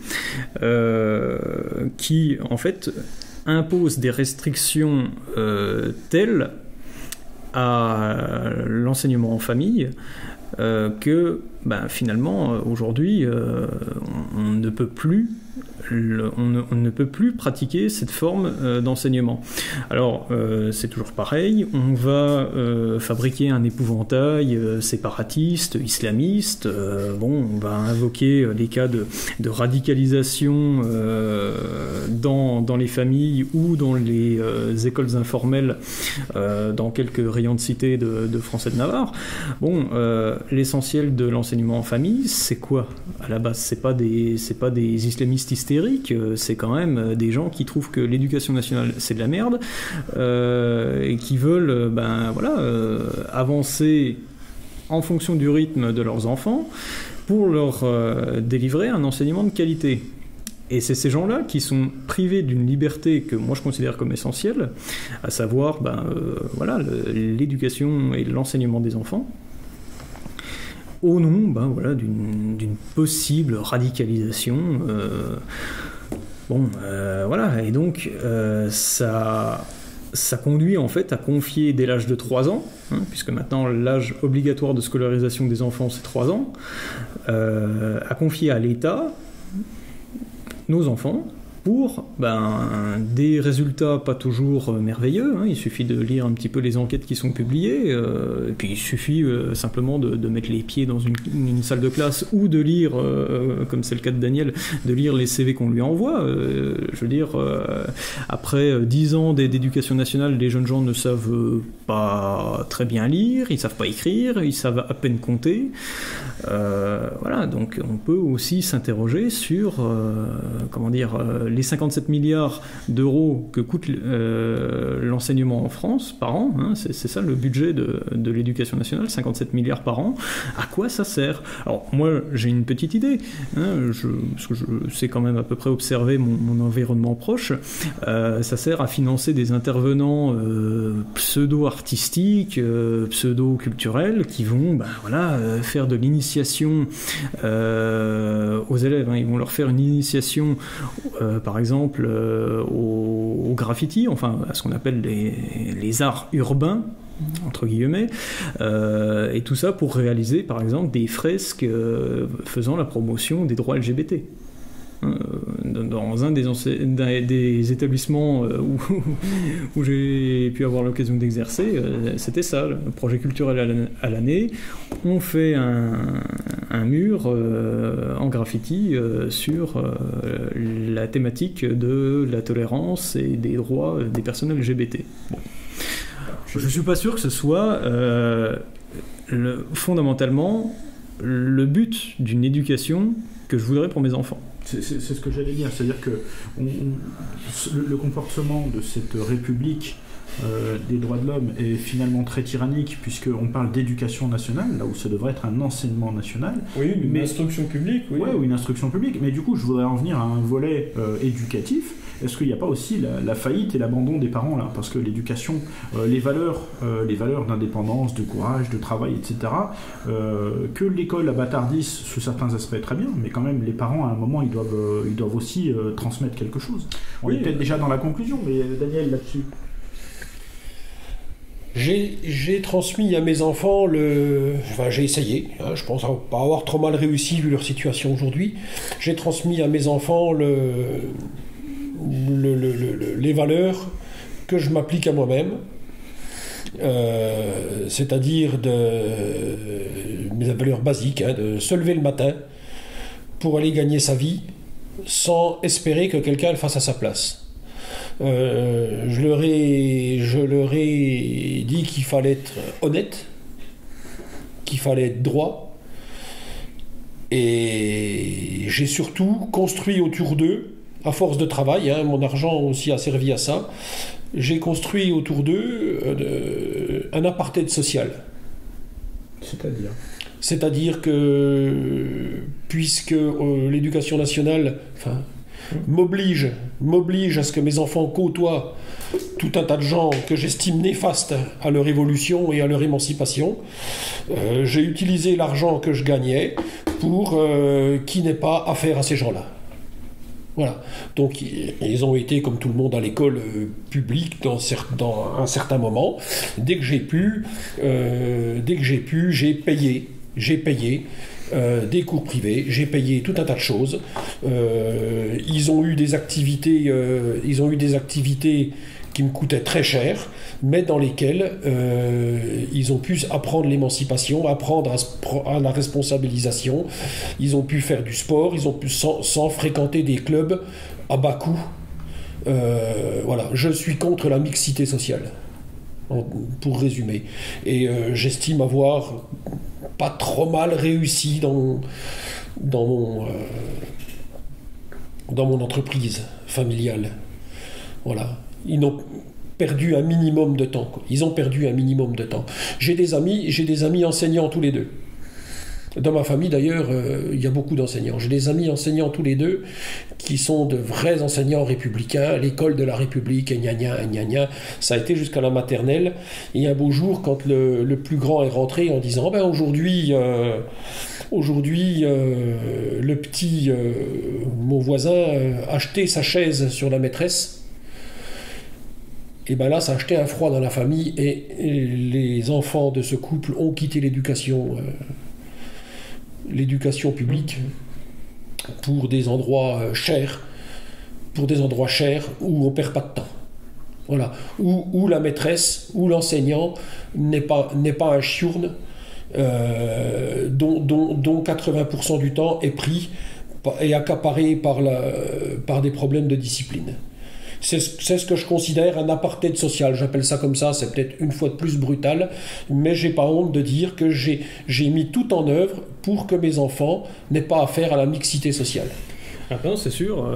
qui, en fait, impose des restrictions telles à l'enseignement en famille que finalement aujourd'hui on ne peut plus pratiquer cette forme d'enseignement. Alors, c'est toujours pareil, on va fabriquer un épouvantail séparatiste, islamiste, on va invoquer les cas de radicalisation dans les familles ou dans les écoles informelles dans quelques rayons de cité de Français de Navarre. L'essentiel de l'enseignement en famille, c'est quoi à la base? C'est pas des islamistes hystériques, c'est quand même des gens qui trouvent que l'éducation nationale c'est de la merde et qui veulent avancer en fonction du rythme de leurs enfants pour leur délivrer un enseignement de qualité. Et c'est ces gens-là qui sont privés d'une liberté que moi je considère comme essentielle, à savoir l'éducation et l'enseignement des enfants, au nom d'une possible radicalisation. Et donc ça conduit en fait à confier dès l'âge de 3 ans, puisque maintenant l'âge obligatoire de scolarisation des enfants c'est 3 ans, à confier à l'État nos enfants pour des résultats pas toujours merveilleux. Il suffit de lire un petit peu les enquêtes qui sont publiées, et puis il suffit simplement de mettre les pieds dans une salle de classe ou de lire, comme c'est le cas de Daniel, de lire les CV qu'on lui envoie. Je veux dire, après 10 ans d'éducation nationale, les jeunes gens ne savent pas très bien lire, ils savent pas écrire, ils savent à peine compter. Donc on peut aussi s'interroger sur les 57 milliards d'euros que coûte l'enseignement en France par an, c'est ça le budget de l'éducation nationale, 57 milliards par an. À quoi ça sert? Alors moi j'ai une petite idée, parce que je sais quand même à peu près observer mon environnement proche. Ça sert à financer des intervenants pseudo-artistiques, pseudo-culturels qui vont faire de l'initiation aux élèves. Ils vont leur faire une initiation par exemple au graffiti, à ce qu'on appelle les arts urbains, entre guillemets, et tout ça pour réaliser par exemple des fresques faisant la promotion des droits LGBT. Dans un des établissements où j'ai pu avoir l'occasion d'exercer, c'était ça, le projet culturel à l'année. On fait un mur en graffiti sur la thématique de la tolérance et des droits des personnes LGBT. Je ne suis pas sûr que ce soit fondamentalement le but d'une éducation que je voudrais pour mes enfants. C'est ce que j'allais dire, c'est-à-dire que le comportement de cette République des droits de l'homme est finalement très tyrannique, puisqu'on parle d'éducation nationale, là où ça devrait être un enseignement national. Oui, une instruction publique. Oui. Ouais, ou une instruction publique, mais du coup je voudrais en venir à un volet éducatif. Est-ce qu'il n'y a pas aussi la faillite et l'abandon des parents là? Parce que l'éducation, les valeurs d'indépendance, de courage, de travail, etc., que l'école bâtardisse sous certains aspects très bien, mais quand même les parents à un moment ils doivent aussi transmettre quelque chose. On est peut-être déjà dans la conclusion, mais Daniel là-dessus. J'ai transmis à mes enfants j'ai essayé, je pense pas avoir trop mal réussi vu leur situation aujourd'hui. J'ai transmis à mes enfants les valeurs que je m'applique à moi-même, c'est-à-dire mes valeurs basiques, de se lever le matin pour aller gagner sa vie sans espérer que quelqu'un le fasse à sa place. Je leur ai dit qu'il fallait être honnête, qu'il fallait être droit, et j'ai surtout construit autour d'eux, à force de travail, hein, mon argent aussi a servi à ça, j'ai construit autour d'eux un apartheid social. C'est-à-dire que, puisque l'éducation nationale m'oblige à ce que mes enfants côtoient tout un tas de gens que j'estime néfastes à leur évolution et à leur émancipation, j'ai utilisé l'argent que je gagnais pour qu'ils n'aient pas affaire à ces gens-là. Voilà. Donc ils ont été, comme tout le monde, à l'école publique dans un certain moment. Dès que j'ai pu, j'ai payé des cours privés, j'ai payé tout un tas de choses. Ils ont eu des activités qui me coûtaient très cher, mais dans lesquelles ils ont pu apprendre l'émancipation, apprendre à la responsabilisation. Ils ont pu faire du sport, ils ont pu sans fréquenter des clubs à bas coût. Voilà, je suis contre la mixité sociale, pour résumer. Et j'estime avoir pas trop mal réussi dans mon entreprise familiale. Voilà. Ils ont perdu un minimum de temps. Ils ont perdu un minimum de temps. J'ai des amis enseignants tous les deux. Dans ma famille, d'ailleurs, il y a beaucoup d'enseignants. J'ai des amis enseignants tous les deux qui sont de vrais enseignants républicains, l'école de la République, et gna gna. Ça a été jusqu'à la maternelle. Et un beau jour, quand le plus grand est rentré en disant « aujourd'hui, le petit, mon voisin, a acheté sa chaise sur la maîtresse », et bien là, ça a acheté un froid dans la famille et les enfants de ce couple ont quitté l'éducation publique pour des endroits chers, où on perd pas de temps. Voilà, où la maîtresse ou l'enseignant n'est pas un chiourne dont 80% du temps est pris et accaparé par des problèmes de discipline. C'est ce que je considère un apartheid social, j'appelle ça comme ça, c'est peut-être une fois de plus brutal, mais j'ai pas honte de dire que j'ai mis tout en œuvre pour que mes enfants n'aient pas affaire à la mixité sociale. Après, c'est sûr,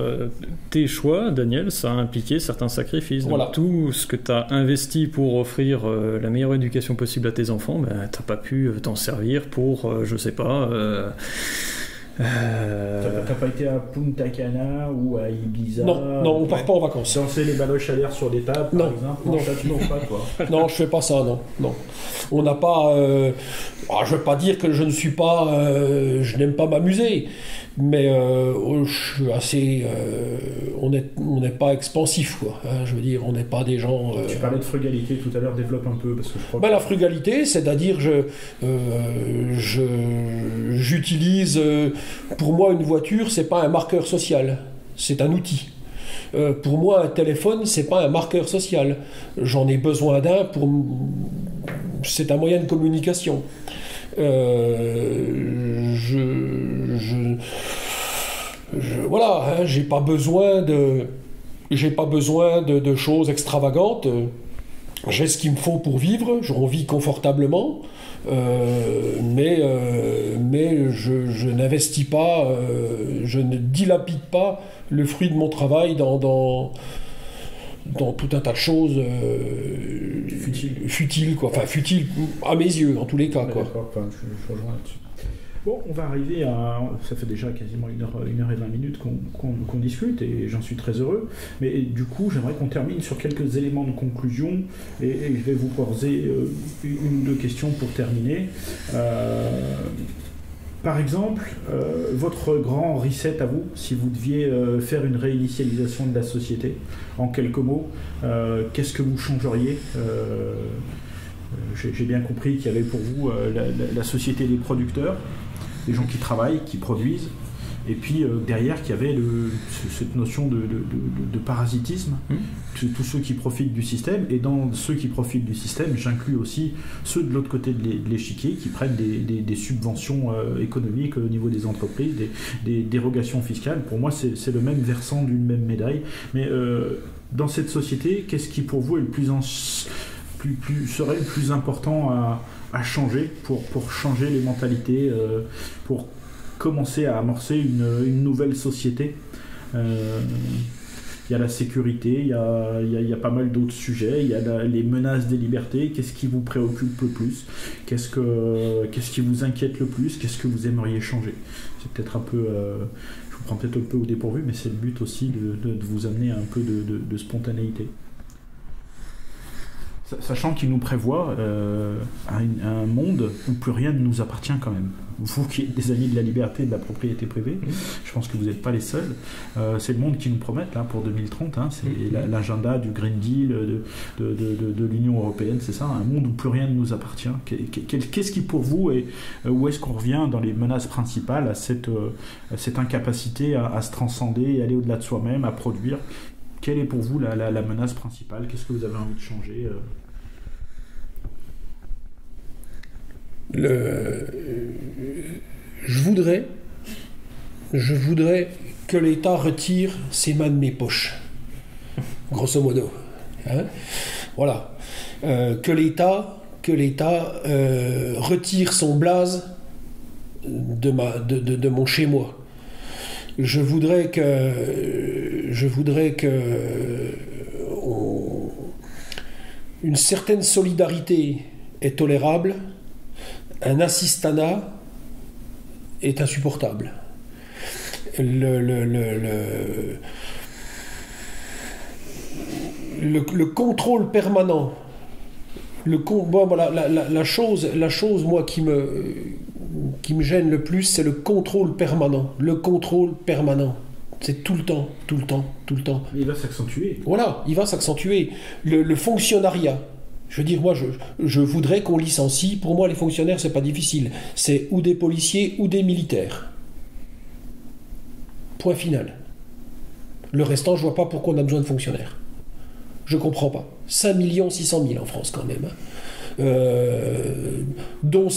tes choix, Daniel, ça a impliqué certains sacrifices. Voilà. Donc, tout ce que tu as investi pour offrir la meilleure éducation possible à tes enfants, tu n'as pas pu t'en servir pour, je sais pas... T'as pas été à Punta Cana ou à Ibiza? Non, on part pas en vacances. Danser les baloches à l'air sur des tables, par exemple? Non, ça tu ne fais pas, toi. Non, je fais pas ça, non. On n'a pas... je veux pas dire que je ne suis pas... je n'aime pas m'amuser, mais je suis assez... on n'est pas expansif, quoi. Hein, je veux dire, on n'est pas des gens... Tu parlais de frugalité tout à l'heure, développe un peu, parce que je crois la frugalité, c'est-à-dire j'utilise... pour moi, une voiture, c'est pas un marqueur social, c'est un outil. Pour moi, un téléphone, c'est pas un marqueur social. J'en ai besoin d'un pour... C'est un moyen de communication. Voilà, hein, j'ai pas besoin de choses extravagantes. J'ai ce qu'il me faut pour vivre, j'en vis confortablement, mais je n'investis pas, je ne dilapide pas le fruit de mon travail dans tout un tas de choses futiles, quoi. Enfin, futiles à mes yeux, en tous les cas, quoi. D'accord, enfin, je rejoins là-dessus. Bon, on va arriver à... Ça fait déjà quasiment 1h20 qu'on discute et j'en suis très heureux. Mais du coup, j'aimerais qu'on termine sur quelques éléments de conclusion et je vais vous poser une ou deux questions pour terminer. Par exemple, votre grand reset à vous, si vous deviez faire une réinitialisation de la société, en quelques mots, qu'est-ce que vous changeriez? J'ai bien compris qu'il y avait pour vous la société des producteurs, des gens qui travaillent, qui produisent. et puis derrière qu'il y avait cette notion de parasitisme, tous ceux qui profitent du système, et dans ceux qui profitent du système, j'inclus aussi ceux de l'autre côté de l'échiquier qui prennent des subventions économiques au niveau des entreprises, des dérogations fiscales. Pour moi, c'est le même versant d'une même médaille. Mais dans cette société, qu'est-ce qui pour vous est serait le plus important à changer pour changer les mentalités, pour commencer à amorcer une nouvelle société? Il y a la sécurité, il y a pas mal d'autres sujets, il y a les menaces des libertés. Qu'est-ce qui vous préoccupe le plus? Qu'est-ce qui vous inquiète le plus? Qu'est-ce que vous aimeriez changer? C'est peut-être un peu... je vous prends peut-être un peu au dépourvu, mais c'est le but aussi de vous amener un peu de spontanéité. Sachant qu'il nous prévoit un monde où plus rien ne nous appartient quand même. Vous qui êtes des amis de la liberté et de la propriété privée, je pense que vous n'êtes pas les seuls. C'est le monde qu'ils nous promettent là, pour 2030. C'est l'agenda du Green Deal, de l'Union européenne, c'est ça, un monde où plus rien ne nous appartient. Qu'est-ce qui pour vous, et où est-ce qu'on revient dans les menaces principales à cette incapacité à se transcender et aller au-delà de soi-même, à produire? Quelle est pour vous la menace principale? Qu'est-ce que vous avez envie de changer? Je voudrais que l'État retire ses mains de mes poches, grosso modo. Voilà. Que l'État retire son blaze de mon chez-moi. Je voudrais que une certaine solidarité est tolérable. Un assistanat est insupportable. Le contrôle permanent, la chose moi qui me gêne le plus, c'est le contrôle permanent. Le contrôle permanent. C'est tout le temps. Il va s'accentuer. Voilà, il va s'accentuer. Le fonctionnariat. Je veux dire, moi, je voudrais qu'on licencie. Pour moi, les fonctionnaires, c'est pas difficile. C'est ou des policiers ou des militaires. Point final. Le restant, je vois pas pourquoi on a besoin de fonctionnaires. Je comprends pas. 5 600 000 en France, quand même. Dont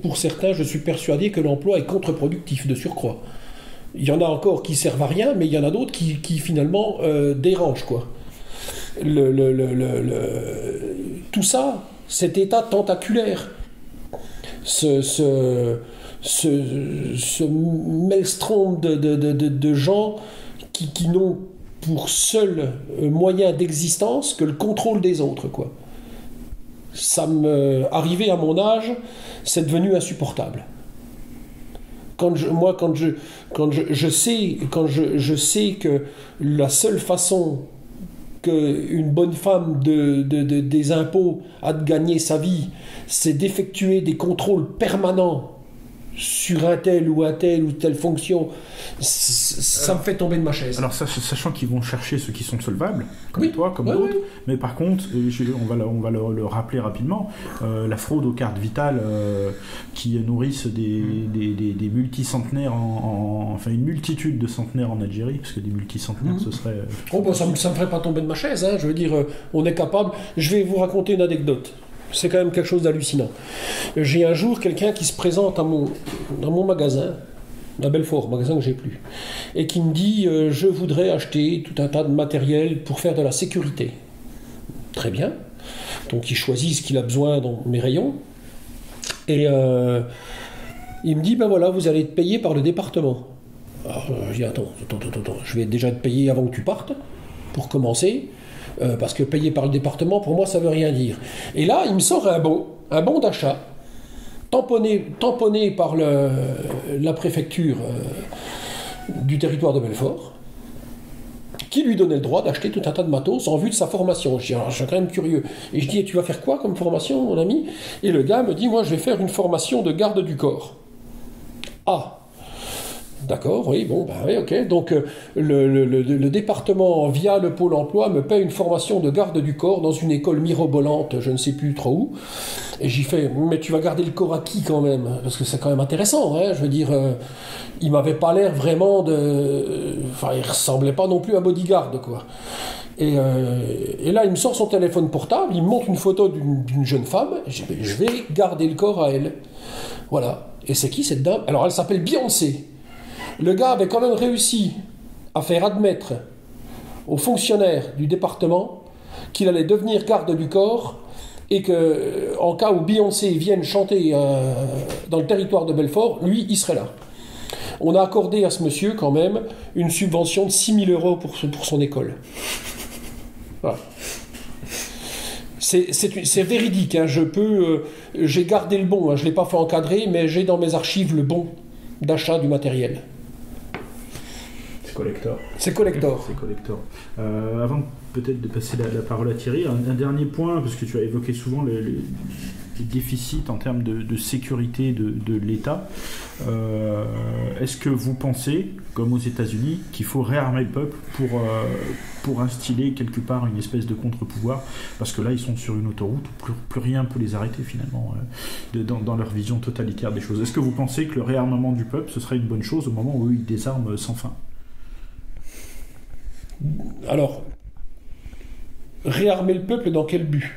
pour certains, je suis persuadé que l'emploi est contre-productif de surcroît. Il y en a encore qui servent à rien, mais il y en a d'autres qui finalement dérangent, quoi. Tout ça, cet état tentaculaire, ce maelstrom de gens qui n'ont pour seul moyen d'existence que le contrôle des autres, quoi. Arrivé à mon âge, c'est devenu insupportable. Quand je sais que la seule façon qu'une bonne femme des impôts a de gagner sa vie, c'est d'effectuer des contrôles permanents sur un tel ou telle fonction, ça me fait tomber de ma chaise. Alors sachant qu'ils vont chercher ceux qui sont solvables, comme toi, comme d'autres, mais par contre, on va le rappeler rapidement, la fraude aux cartes vitales qui nourrissent des multicentenaires, enfin une multitude de centenaires en Algérie, parce que des multicentenaires, ce serait... ça me ferait pas tomber de ma chaise, je veux dire, on est capable... Je vais vous raconter une anecdote. C'est quand même quelque chose d'hallucinant. J'ai un jour quelqu'un qui se présente dans mon magasin, à Belfort, magasin que j'ai plus, et qui me dit je voudrais acheter tout un tas de matériel pour faire de la sécurité. Très bien. Donc il choisit ce qu'il a besoin dans mes rayons, et il me dit ben voilà, vous allez être payé par le département. Alors je dis attends, je vais déjà être payé avant que tu partes, pour commencer. Parce que payer par le département, pour moi, ça veut rien dire. Et là, il me sort un bon d'achat, tamponné par la préfecture du territoire de Belfort, qui lui donnait le droit d'acheter tout un tas de matos en vue de sa formation. Je suis quand même curieux. Et je dis, et tu vas faire quoi comme formation, mon ami? Et le gars me dit, moi, je vais faire une formation de garde du corps. Ah, D'accord, oui, bon, ben oui, ok. Donc, le département, via le Pôle emploi, me paie une formation de garde du corps dans une école mirobolante, je ne sais plus trop où. Et j'y fais, mais tu vas garder le corps à qui quand même? Parce que c'est quand même intéressant, hein. Je veux dire, il m'avait pas l'air vraiment de... Enfin, il ressemblait pas non plus à bodyguard, quoi. Et là, il me sort son téléphone portable, il me montre une photo d'une jeune femme, et je dis, je vais garder le corps à elle. Voilà. Et c'est qui cette dame? Alors, elle s'appelle Beyoncé. Le gars avait quand même réussi à faire admettre aux fonctionnaires du département qu'il allait devenir garde du corps et que, en cas où Beyoncé vienne chanter dans le territoire de Belfort, lui, il serait là. On a accordé à ce monsieur, quand même, une subvention de 6 000 € pour son école. Voilà. C'est véridique, hein. J'ai gardé le bon, hein. Je ne l'ai pas fait encadrer, mais j'ai dans mes archives le bon d'achat du matériel. C'est collector. C'est collector. C'est collector. Avant peut-être de passer la parole à Thierry, un dernier point, parce que tu as évoqué souvent les déficits en termes de sécurité de l'État. Est-ce que vous pensez, comme aux États-Unis, qu'il faut réarmer le peuple pour instiller quelque part une espèce de contre-pouvoir? Parce que là, ils sont sur une autoroute où plus rien ne peut les arrêter finalement, dans leur vision totalitaire des choses. Est-ce que vous pensez que le réarmement du peuple, ce serait une bonne chose au moment où ils désarment sans fin? Alors, réarmer le peuple dans quel but?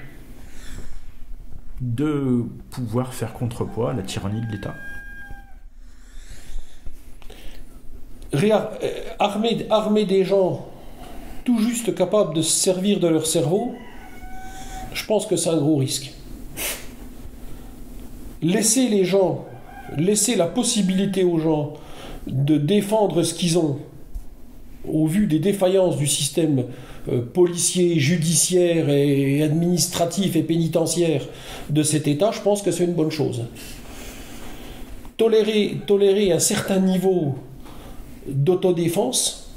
De pouvoir faire contrepoids à la tyrannie de l'État. Armer des gens tout juste capables de se servir de leur cerveau, je pense que c'est un gros risque. Laisser la possibilité aux gens de défendre ce qu'ils ont au vu des défaillances du système policier, judiciaire et administratif et pénitentiaire de cet État, je pense que c'est une bonne chose. Tolérer un certain niveau d'autodéfense,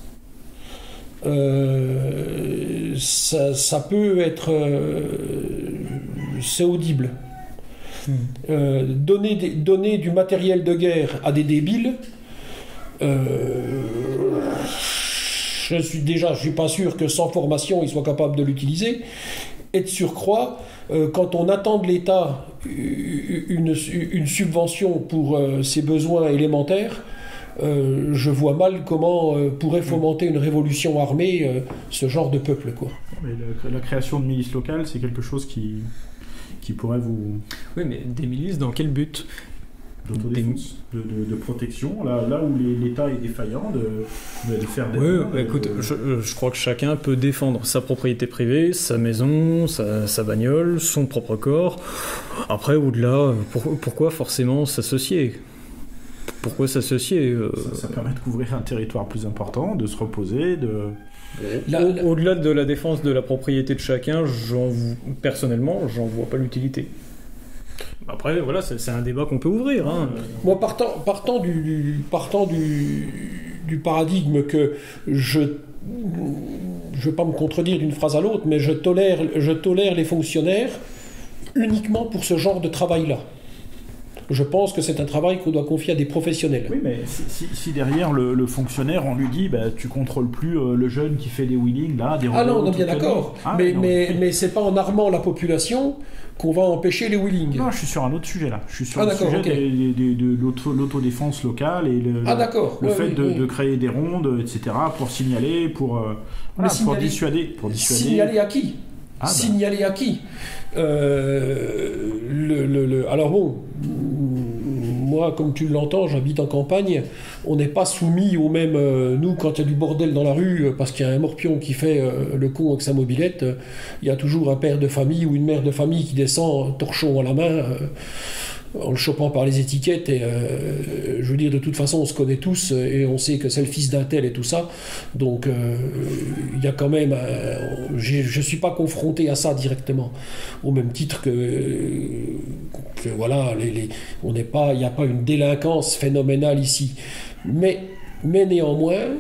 ça peut être... c'est audible. Donner du matériel de guerre à des débiles, je suis pas sûr que sans formation ils soient capables de l'utiliser. Et de surcroît, quand on attend de l'État une subvention pour ses besoins élémentaires, je vois mal comment pourrait fomenter une révolution armée ce genre de peuple, quoi. Mais la création de milices locales, c'est quelque chose qui pourrait vous... Oui, mais des milices, dans quel but? D'autodéfense, de protection, là où l'État est défaillant, de faire des... Oui, écoute, je crois que chacun peut défendre sa propriété privée, sa maison, sa bagnole, son propre corps. Après, au-delà, pourquoi forcément s'associer? Pourquoi s'associer ça permet de couvrir un territoire plus important, de se reposer, Au-delà de la défense de la propriété de chacun, personnellement, j'en vois pas l'utilité. Après, voilà, c'est un débat qu'on peut ouvrir. Hein. Moi, partant du paradigme que je ne veux pas me contredire d'une phrase à l'autre, mais je tolère les fonctionnaires uniquement pour ce genre de travail-là. Je pense que c'est un travail qu'on doit confier à des professionnels. Oui, mais si derrière le fonctionnaire, on lui dit tu contrôles plus le jeune qui fait des wheelings, là, des robots... Ah non, on est bien d'accord. Mais c'est pas en armant la population qu'on va empêcher les wheelings. Non, je suis sur un autre sujet, là. Je suis sur le sujet de l'autodéfense locale et le fait de créer des rondes, etc., pour signaler, pour dissuader. Signaler à qui? Signaler à qui? Alors bon, moi, comme tu l'entends, j'habite en campagne, on n'est pas soumis au même... nous, quand il y a du bordel dans la rue, parce qu'il y a un morpion qui fait le con avec sa mobilette, il y a toujours un père de famille ou une mère de famille qui descend, torchon à la main, en le chopant par les étiquettes. Et je veux dire, de toute façon, on se connaît tous et on sait que c'est le fils d'un tel et tout ça. Donc, il y a quand même... je ne suis pas confronté à ça directement, au même titre que voilà, il n'y a pas une délinquance phénoménale ici. Mais néanmoins,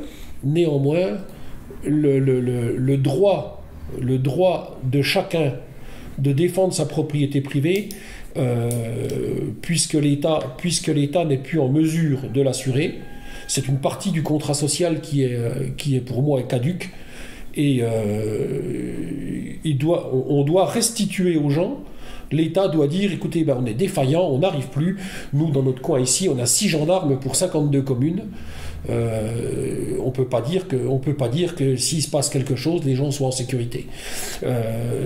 le droit de chacun de défendre sa propriété privée, puisque l'État n'est plus en mesure de l'assurer, c'est une partie du contrat social qui est pour moi caduque. Et on doit restituer aux gens. L'État doit dire, écoutez, on est défaillant, on n'arrive plus. Nous, dans notre coin ici, on a 6 gendarmes pour 52 communes. On peut pas dire que s'il se passe quelque chose, les gens soient en sécurité.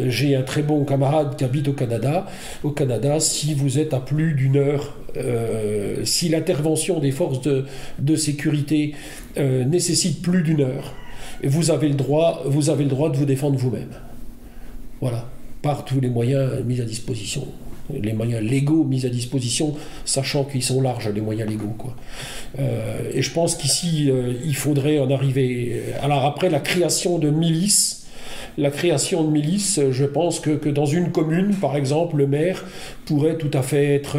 J'ai un très bon camarade qui habite au Canada. Au Canada, si vous êtes à plus d'une heure, si l'intervention des forces de sécurité nécessite plus d'une heure, vous avez le droit de vous défendre vous-même. Voilà, par tous les moyens mis à disposition. Les moyens légaux mis à disposition, sachant qu'ils sont larges, les moyens légaux, quoi. Et je pense qu'ici, il faudrait en arriver... Alors après, la création de milices, je pense que dans une commune, par exemple, le maire pourrait tout à fait être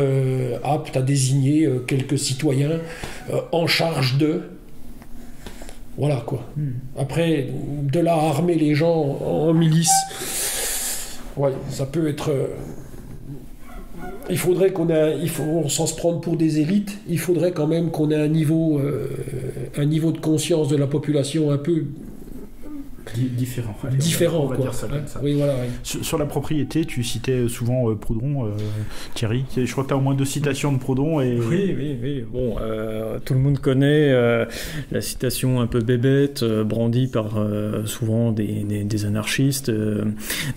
apte à désigner quelques citoyens en charge de... Voilà, quoi. Après, de là à armer les gens en milice, ouais, ça peut être... Il faudrait sans se prendre pour des élites, il faudrait quand même qu'on ait un niveau de conscience de la population un peu différent. Différent, on va quoi. dire ça comme ça. Oui, voilà. Oui. Sur la propriété, tu citais souvent Proudhon, Thierry. Je crois que tu as au moins 2 citations de Proudhon. Oui. Bon, tout le monde connaît la citation un peu bébête, brandie par souvent des anarchistes.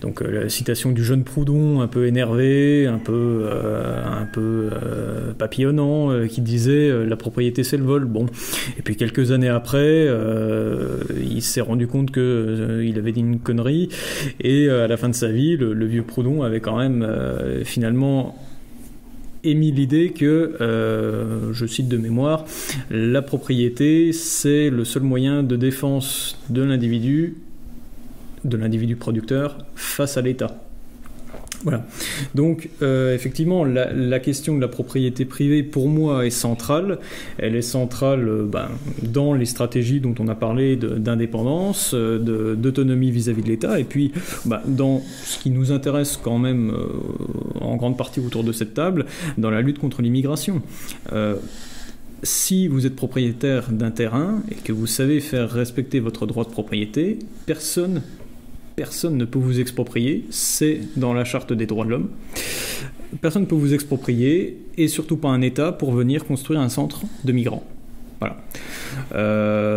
Donc la citation du jeune Proudhon, un peu énervé, un peu papillonnant, qui disait la propriété c'est le vol. Bon, et puis quelques années après, il s'est rendu compte que il avait dit une connerie, et à la fin de sa vie, le vieux Proudhon avait quand même finalement émis l'idée que, je cite de mémoire, la propriété c'est le seul moyen de défense de l'individu producteur face à l'État. Voilà. Donc, effectivement, la question de la propriété privée, pour moi, est centrale. Elle est centrale dans les stratégies dont on a parlé d'indépendance, d'autonomie vis-à-vis de l'État, et puis dans ce qui nous intéresse quand même en grande partie autour de cette table, dans la lutte contre l'immigration. Si vous êtes propriétaire d'un terrain et que vous savez faire respecter votre droit de propriété, personne ne peut vous exproprier, c'est dans la charte des droits de l'homme. Personne ne peut vous exproprier, et surtout pas un État, pour venir construire un centre de migrants. Voilà.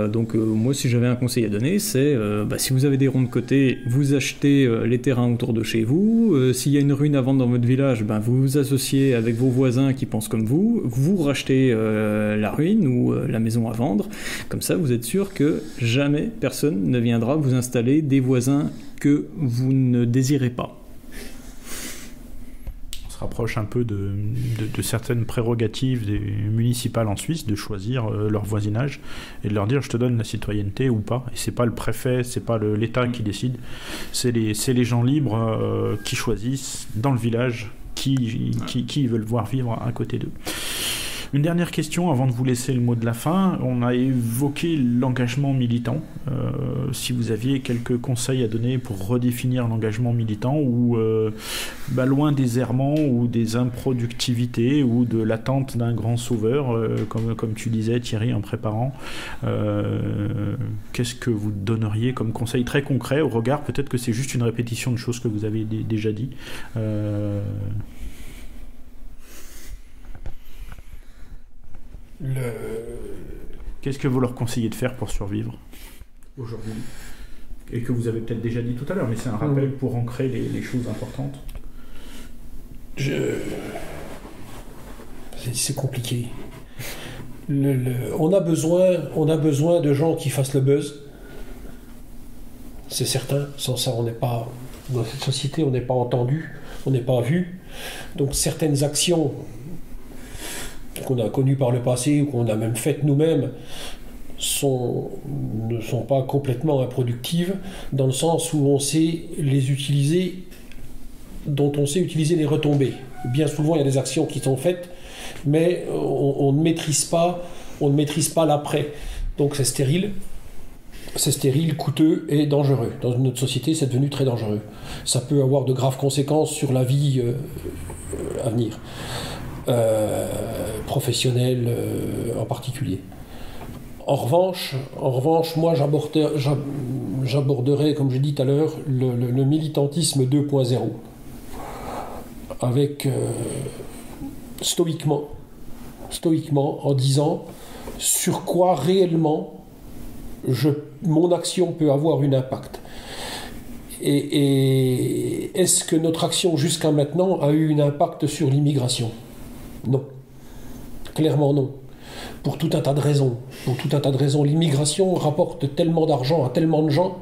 Donc moi, si j'avais un conseil à donner, c'est si vous avez des ronds de côté, vous achetez les terrains autour de chez vous. S'il y a une ruine à vendre dans votre village, vous vous associez avec vos voisins qui pensent comme vous rachetez la ruine ou la maison à vendre. Comme ça, vous êtes sûr que jamais personne ne viendra vous installer des voisins que vous ne désirez pas. On se rapproche un peu de certaines prérogatives des municipales en Suisse, de choisir leur voisinage et de leur dire je te donne la citoyenneté ou pas. Et c'est pas le préfet, c'est pas l'État qui décide, c'est les gens libres qui choisissent dans le village qui veulent voir vivre à côté d'eux. Une dernière question avant de vous laisser le mot de la fin. On a évoqué l'engagement militant. Si vous aviez quelques conseils à donner pour redéfinir l'engagement militant, ou loin des errements ou des improductivités ou de l'attente d'un grand sauveur, comme tu disais Thierry en préparant, qu'est-ce que vous donneriez comme conseil très concret au regard, peut-être que c'est juste une répétition de choses que vous avez déjà dit. Qu'est-ce que vous leur conseillez de faire pour survivre aujourd'hui? Et que vous avez peut-être déjà dit tout à l'heure, mais c'est un rappel pour ancrer les choses importantes. C'est compliqué. On a besoin de gens qui fassent le buzz. C'est certain. Sans ça, on n'est pas dans cette société, on n'est pas entendu, on n'est pas vu. Donc certaines actions qu'on a connues par le passé ou qu'on a même faites nous-mêmes ne sont pas complètement improductives, dans le sens où on sait les utiliser, dont on sait utiliser les retombées. Bien souvent, il y a des actions qui sont faites, mais on ne maîtrise pas l'après. Donc c'est stérile, coûteux et dangereux. Dans notre société, c'est devenu très dangereux. Ça peut avoir de graves conséquences sur la vie à venir. Professionnelle en particulier. En revanche, moi j'aborderai, comme j'ai dit tout à l'heure, le militantisme 2.0 avec stoïquement, en disant sur quoi réellement mon action peut avoir un impact. Et est-ce que notre action jusqu'à maintenant a eu un impact sur l'immigration? Non. Clairement non. Pour tout un tas de raisons. L'immigration rapporte tellement d'argent à tellement de gens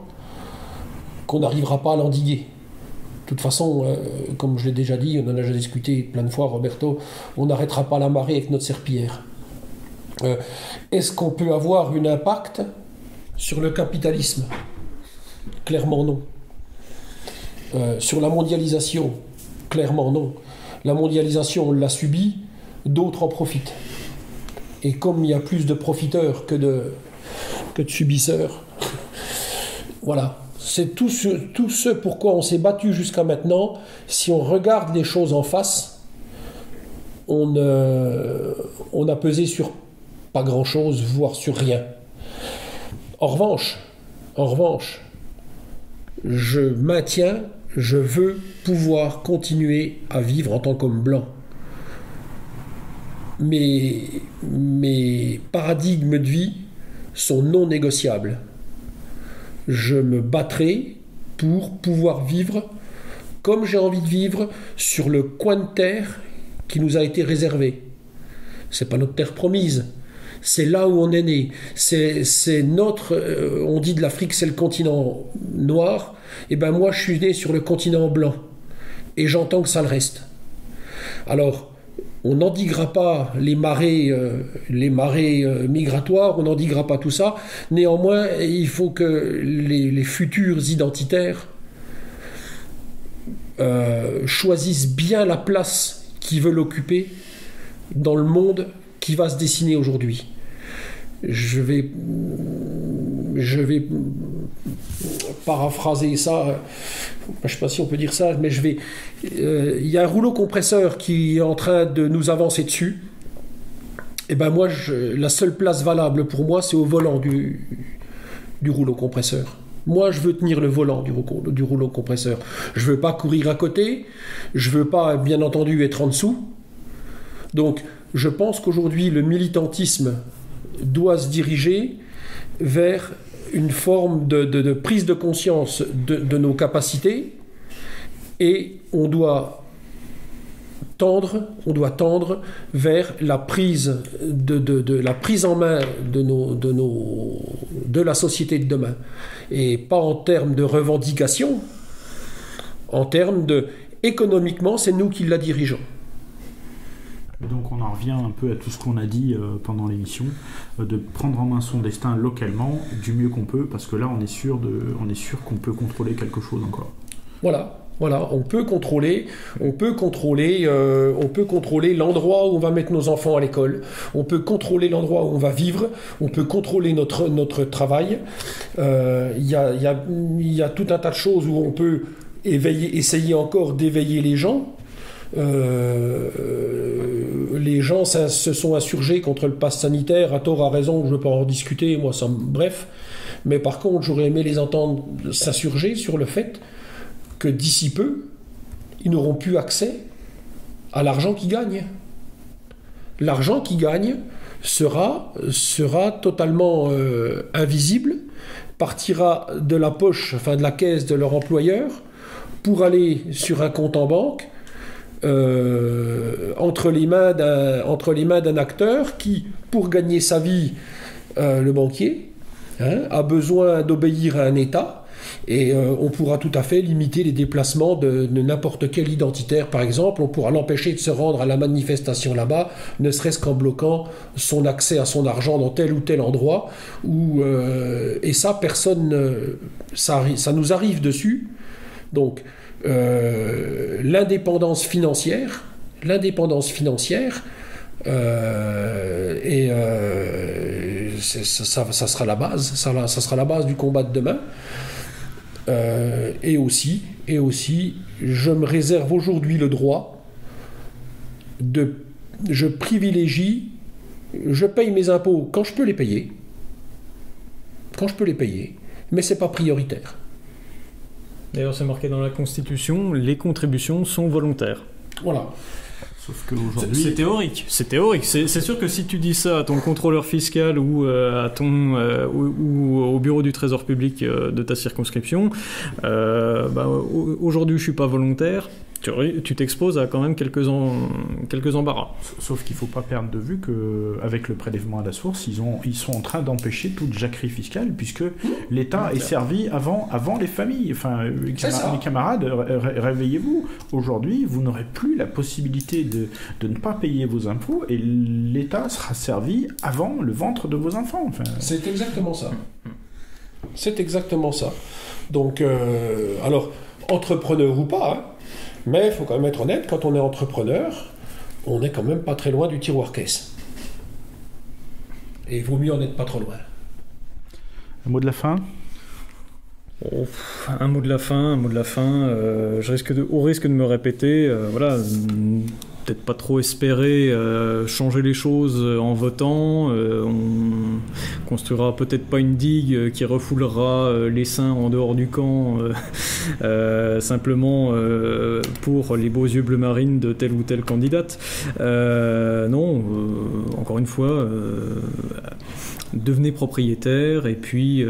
qu'on n'arrivera pas à l'endiguer. De toute façon, comme je l'ai déjà dit, on en a déjà discuté plein de fois, Roberto, on n'arrêtera pas la marée avec notre serpillière. Est-ce qu'on peut avoir un impact sur le capitalisme? Clairement non. Sur la mondialisation? Clairement non. La mondialisation, on l'a subie, d'autres en profitent. Et comme il y a plus de profiteurs que de subisseurs, voilà. C'est tout ce pourquoi on s'est battu jusqu'à maintenant. Si on regarde les choses en face, on a pesé sur pas grand-chose, voire sur rien. En revanche, je maintiens, je veux pouvoir continuer à vivre en tant qu'homme blanc. Mes paradigmes de vie sont non négociables. Je me battrai pour pouvoir vivre comme j'ai envie de vivre sur le coin de terre qui nous a été réservé. C'est pas notre terre promise. C'est là où on est né. C'est notre... on dit de l'Afrique, c'est le continent noir. Et ben moi, je suis né sur le continent blanc. Et j'entends que ça le reste. Alors... on n'endiguera pas les marées migratoires, on n'endiguera pas tout ça. Néanmoins, il faut que les futurs identitaires choisissent bien la place qu'ils veulent occuper dans le monde qui va se dessiner aujourd'hui. Je vais paraphraser ça, je ne sais pas si on peut dire ça, mais il y a un rouleau compresseur qui est en train de nous avancer dessus. Et ben moi, la seule place valable pour moi, c'est au volant du rouleau compresseur. Moi, je veux tenir le volant du rouleau compresseur. Je ne veux pas courir à côté, je ne veux pas, bien entendu, être en dessous. Donc, je pense qu'aujourd'hui, le militantisme doit se diriger vers une forme de prise de conscience de nos capacités, et on doit tendre vers la prise la prise en main de la société de demain, et pas en termes de revendication, en termes économiquement, c'est nous qui la dirigeons. Donc on en revient un peu à tout ce qu'on a dit pendant l'émission, de prendre en main son destin localement du mieux qu'on peut, parce que là on est sûr qu'on peut contrôler quelque chose encore. Voilà, on peut contrôler l'endroit où on va mettre nos enfants à l'école, on peut contrôler l'endroit où on va vivre, on peut contrôler notre travail. Il y a tout un tas de choses où on peut essayer encore d'éveiller les gens. Les gens se sont insurgés contre le pass sanitaire, à tort, à raison, je ne veux pas en discuter, moi ça bref. Mais par contre, j'aurais aimé les entendre s'insurger sur le fait que d'ici peu, ils n'auront plus accès à l'argent qu'ils gagnent. L'argent qu'ils gagnent sera totalement invisible, partira de la poche, enfin de la caisse de leur employeur, pour aller sur un compte en banque, entre les mains d'un acteur qui, pour gagner sa vie, le banquier, a besoin d'obéir à un État, et on pourra tout à fait limiter les déplacements de n'importe quel identitaire, par exemple. On pourra l'empêcher de se rendre à la manifestation là-bas, ne serait-ce qu'en bloquant son accès à son argent dans tel ou tel endroit, et ça, personne, ça nous arrive dessus. Donc, l'indépendance financière, ça sera la base, ça sera la base du combat de demain. Et aussi, je me réserve aujourd'hui le droit je paye mes impôts quand je peux les payer. quand je peux les payer, mais c'est pas prioritaire. D'ailleurs, c'est marqué dans la Constitution, les contributions sont volontaires. Voilà. Sauf qu'aujourd'hui... C'est théorique. C'est sûr que si tu dis ça à ton contrôleur fiscal ou à ou au bureau du Trésor public de ta circonscription, aujourd'hui je suis pas volontaire, tu t'exposes à quand même quelques embarras. Sauf qu'il ne faut pas perdre de vue qu'avec le prélèvement à la source, ils sont en train d'empêcher toute jacquerie fiscale, puisque l'État est servi avant les familles. Enfin, mes camarades, réveillez-vous. Aujourd'hui, vous n'aurez plus la possibilité de ne pas payer vos impôts, et l'État sera servi avant le ventre de vos enfants. Enfin... C'est exactement ça. C'est exactement ça. Donc, alors, entrepreneur ou pas, hein, mais il faut quand même être honnête, quand on est entrepreneur, on n'est quand même pas très loin du tiroir caisse. Et il vaut mieux en être pas trop loin. Un mot de la fin ? Un mot de la fin. Au risque de me répéter, voilà, peut-être pas trop espérer changer les choses en votant. On construira peut-être pas une digue qui refoulera les saints en dehors du camp simplement pour les beaux yeux bleu marine de telle ou telle candidate. Non, encore une fois, devenez propriétaire, et puis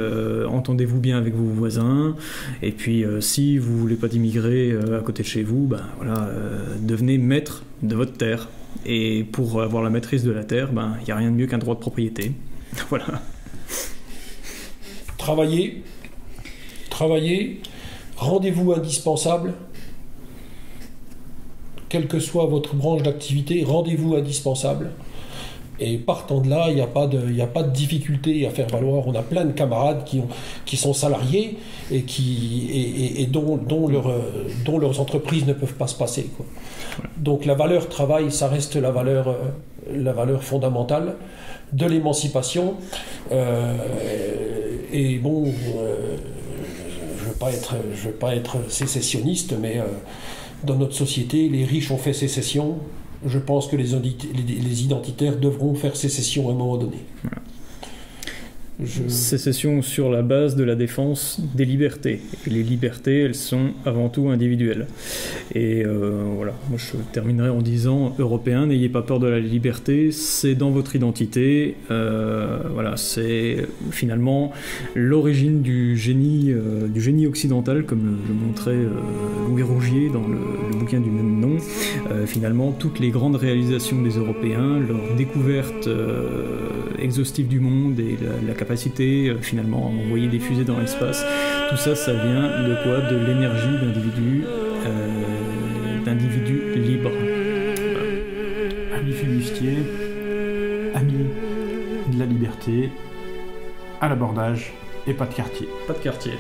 entendez-vous bien avec vos voisins, et puis si vous voulez pas d'immigrer à côté de chez vous, devenez maître de votre terre. Et pour avoir la maîtrise de la terre, il n'y a rien de mieux qu'un droit de propriété. Voilà. Travaillez, rendez-vous indispensable, quelle que soit votre branche d'activité, rendez-vous indispensable. Et partant de là, il n'y a pas de difficulté à faire valoir. On a plein de camarades qui sont salariés et dont leurs entreprises ne peuvent pas se passer, quoi. Donc la valeur travail, ça reste la valeur fondamentale de l'émancipation. Et bon, je veux pas être sécessionniste, mais dans notre société, les riches ont fait sécession. Je pense que les identitaires devront faire sécession à un moment donné. Voilà. Sécession sur la base de la défense des libertés. Et les libertés, elles sont avant tout individuelles. Et voilà, moi je terminerai en disant, Européens, n'ayez pas peur de la liberté, c'est dans votre identité. Voilà, c'est finalement l'origine du génie occidental, comme le montrait Louis Rougier dans le bouquin du même nom. Finalement, toutes les grandes réalisations des Européens, leur découverte exhaustive du monde et la capacité finalement à envoyer des fusées dans l'espace, tout ça, ça vient de quoi? De l'énergie d'individus libres. Amis flibustiers, amis de la liberté, à l'abordage et pas de quartier. Pas de quartier.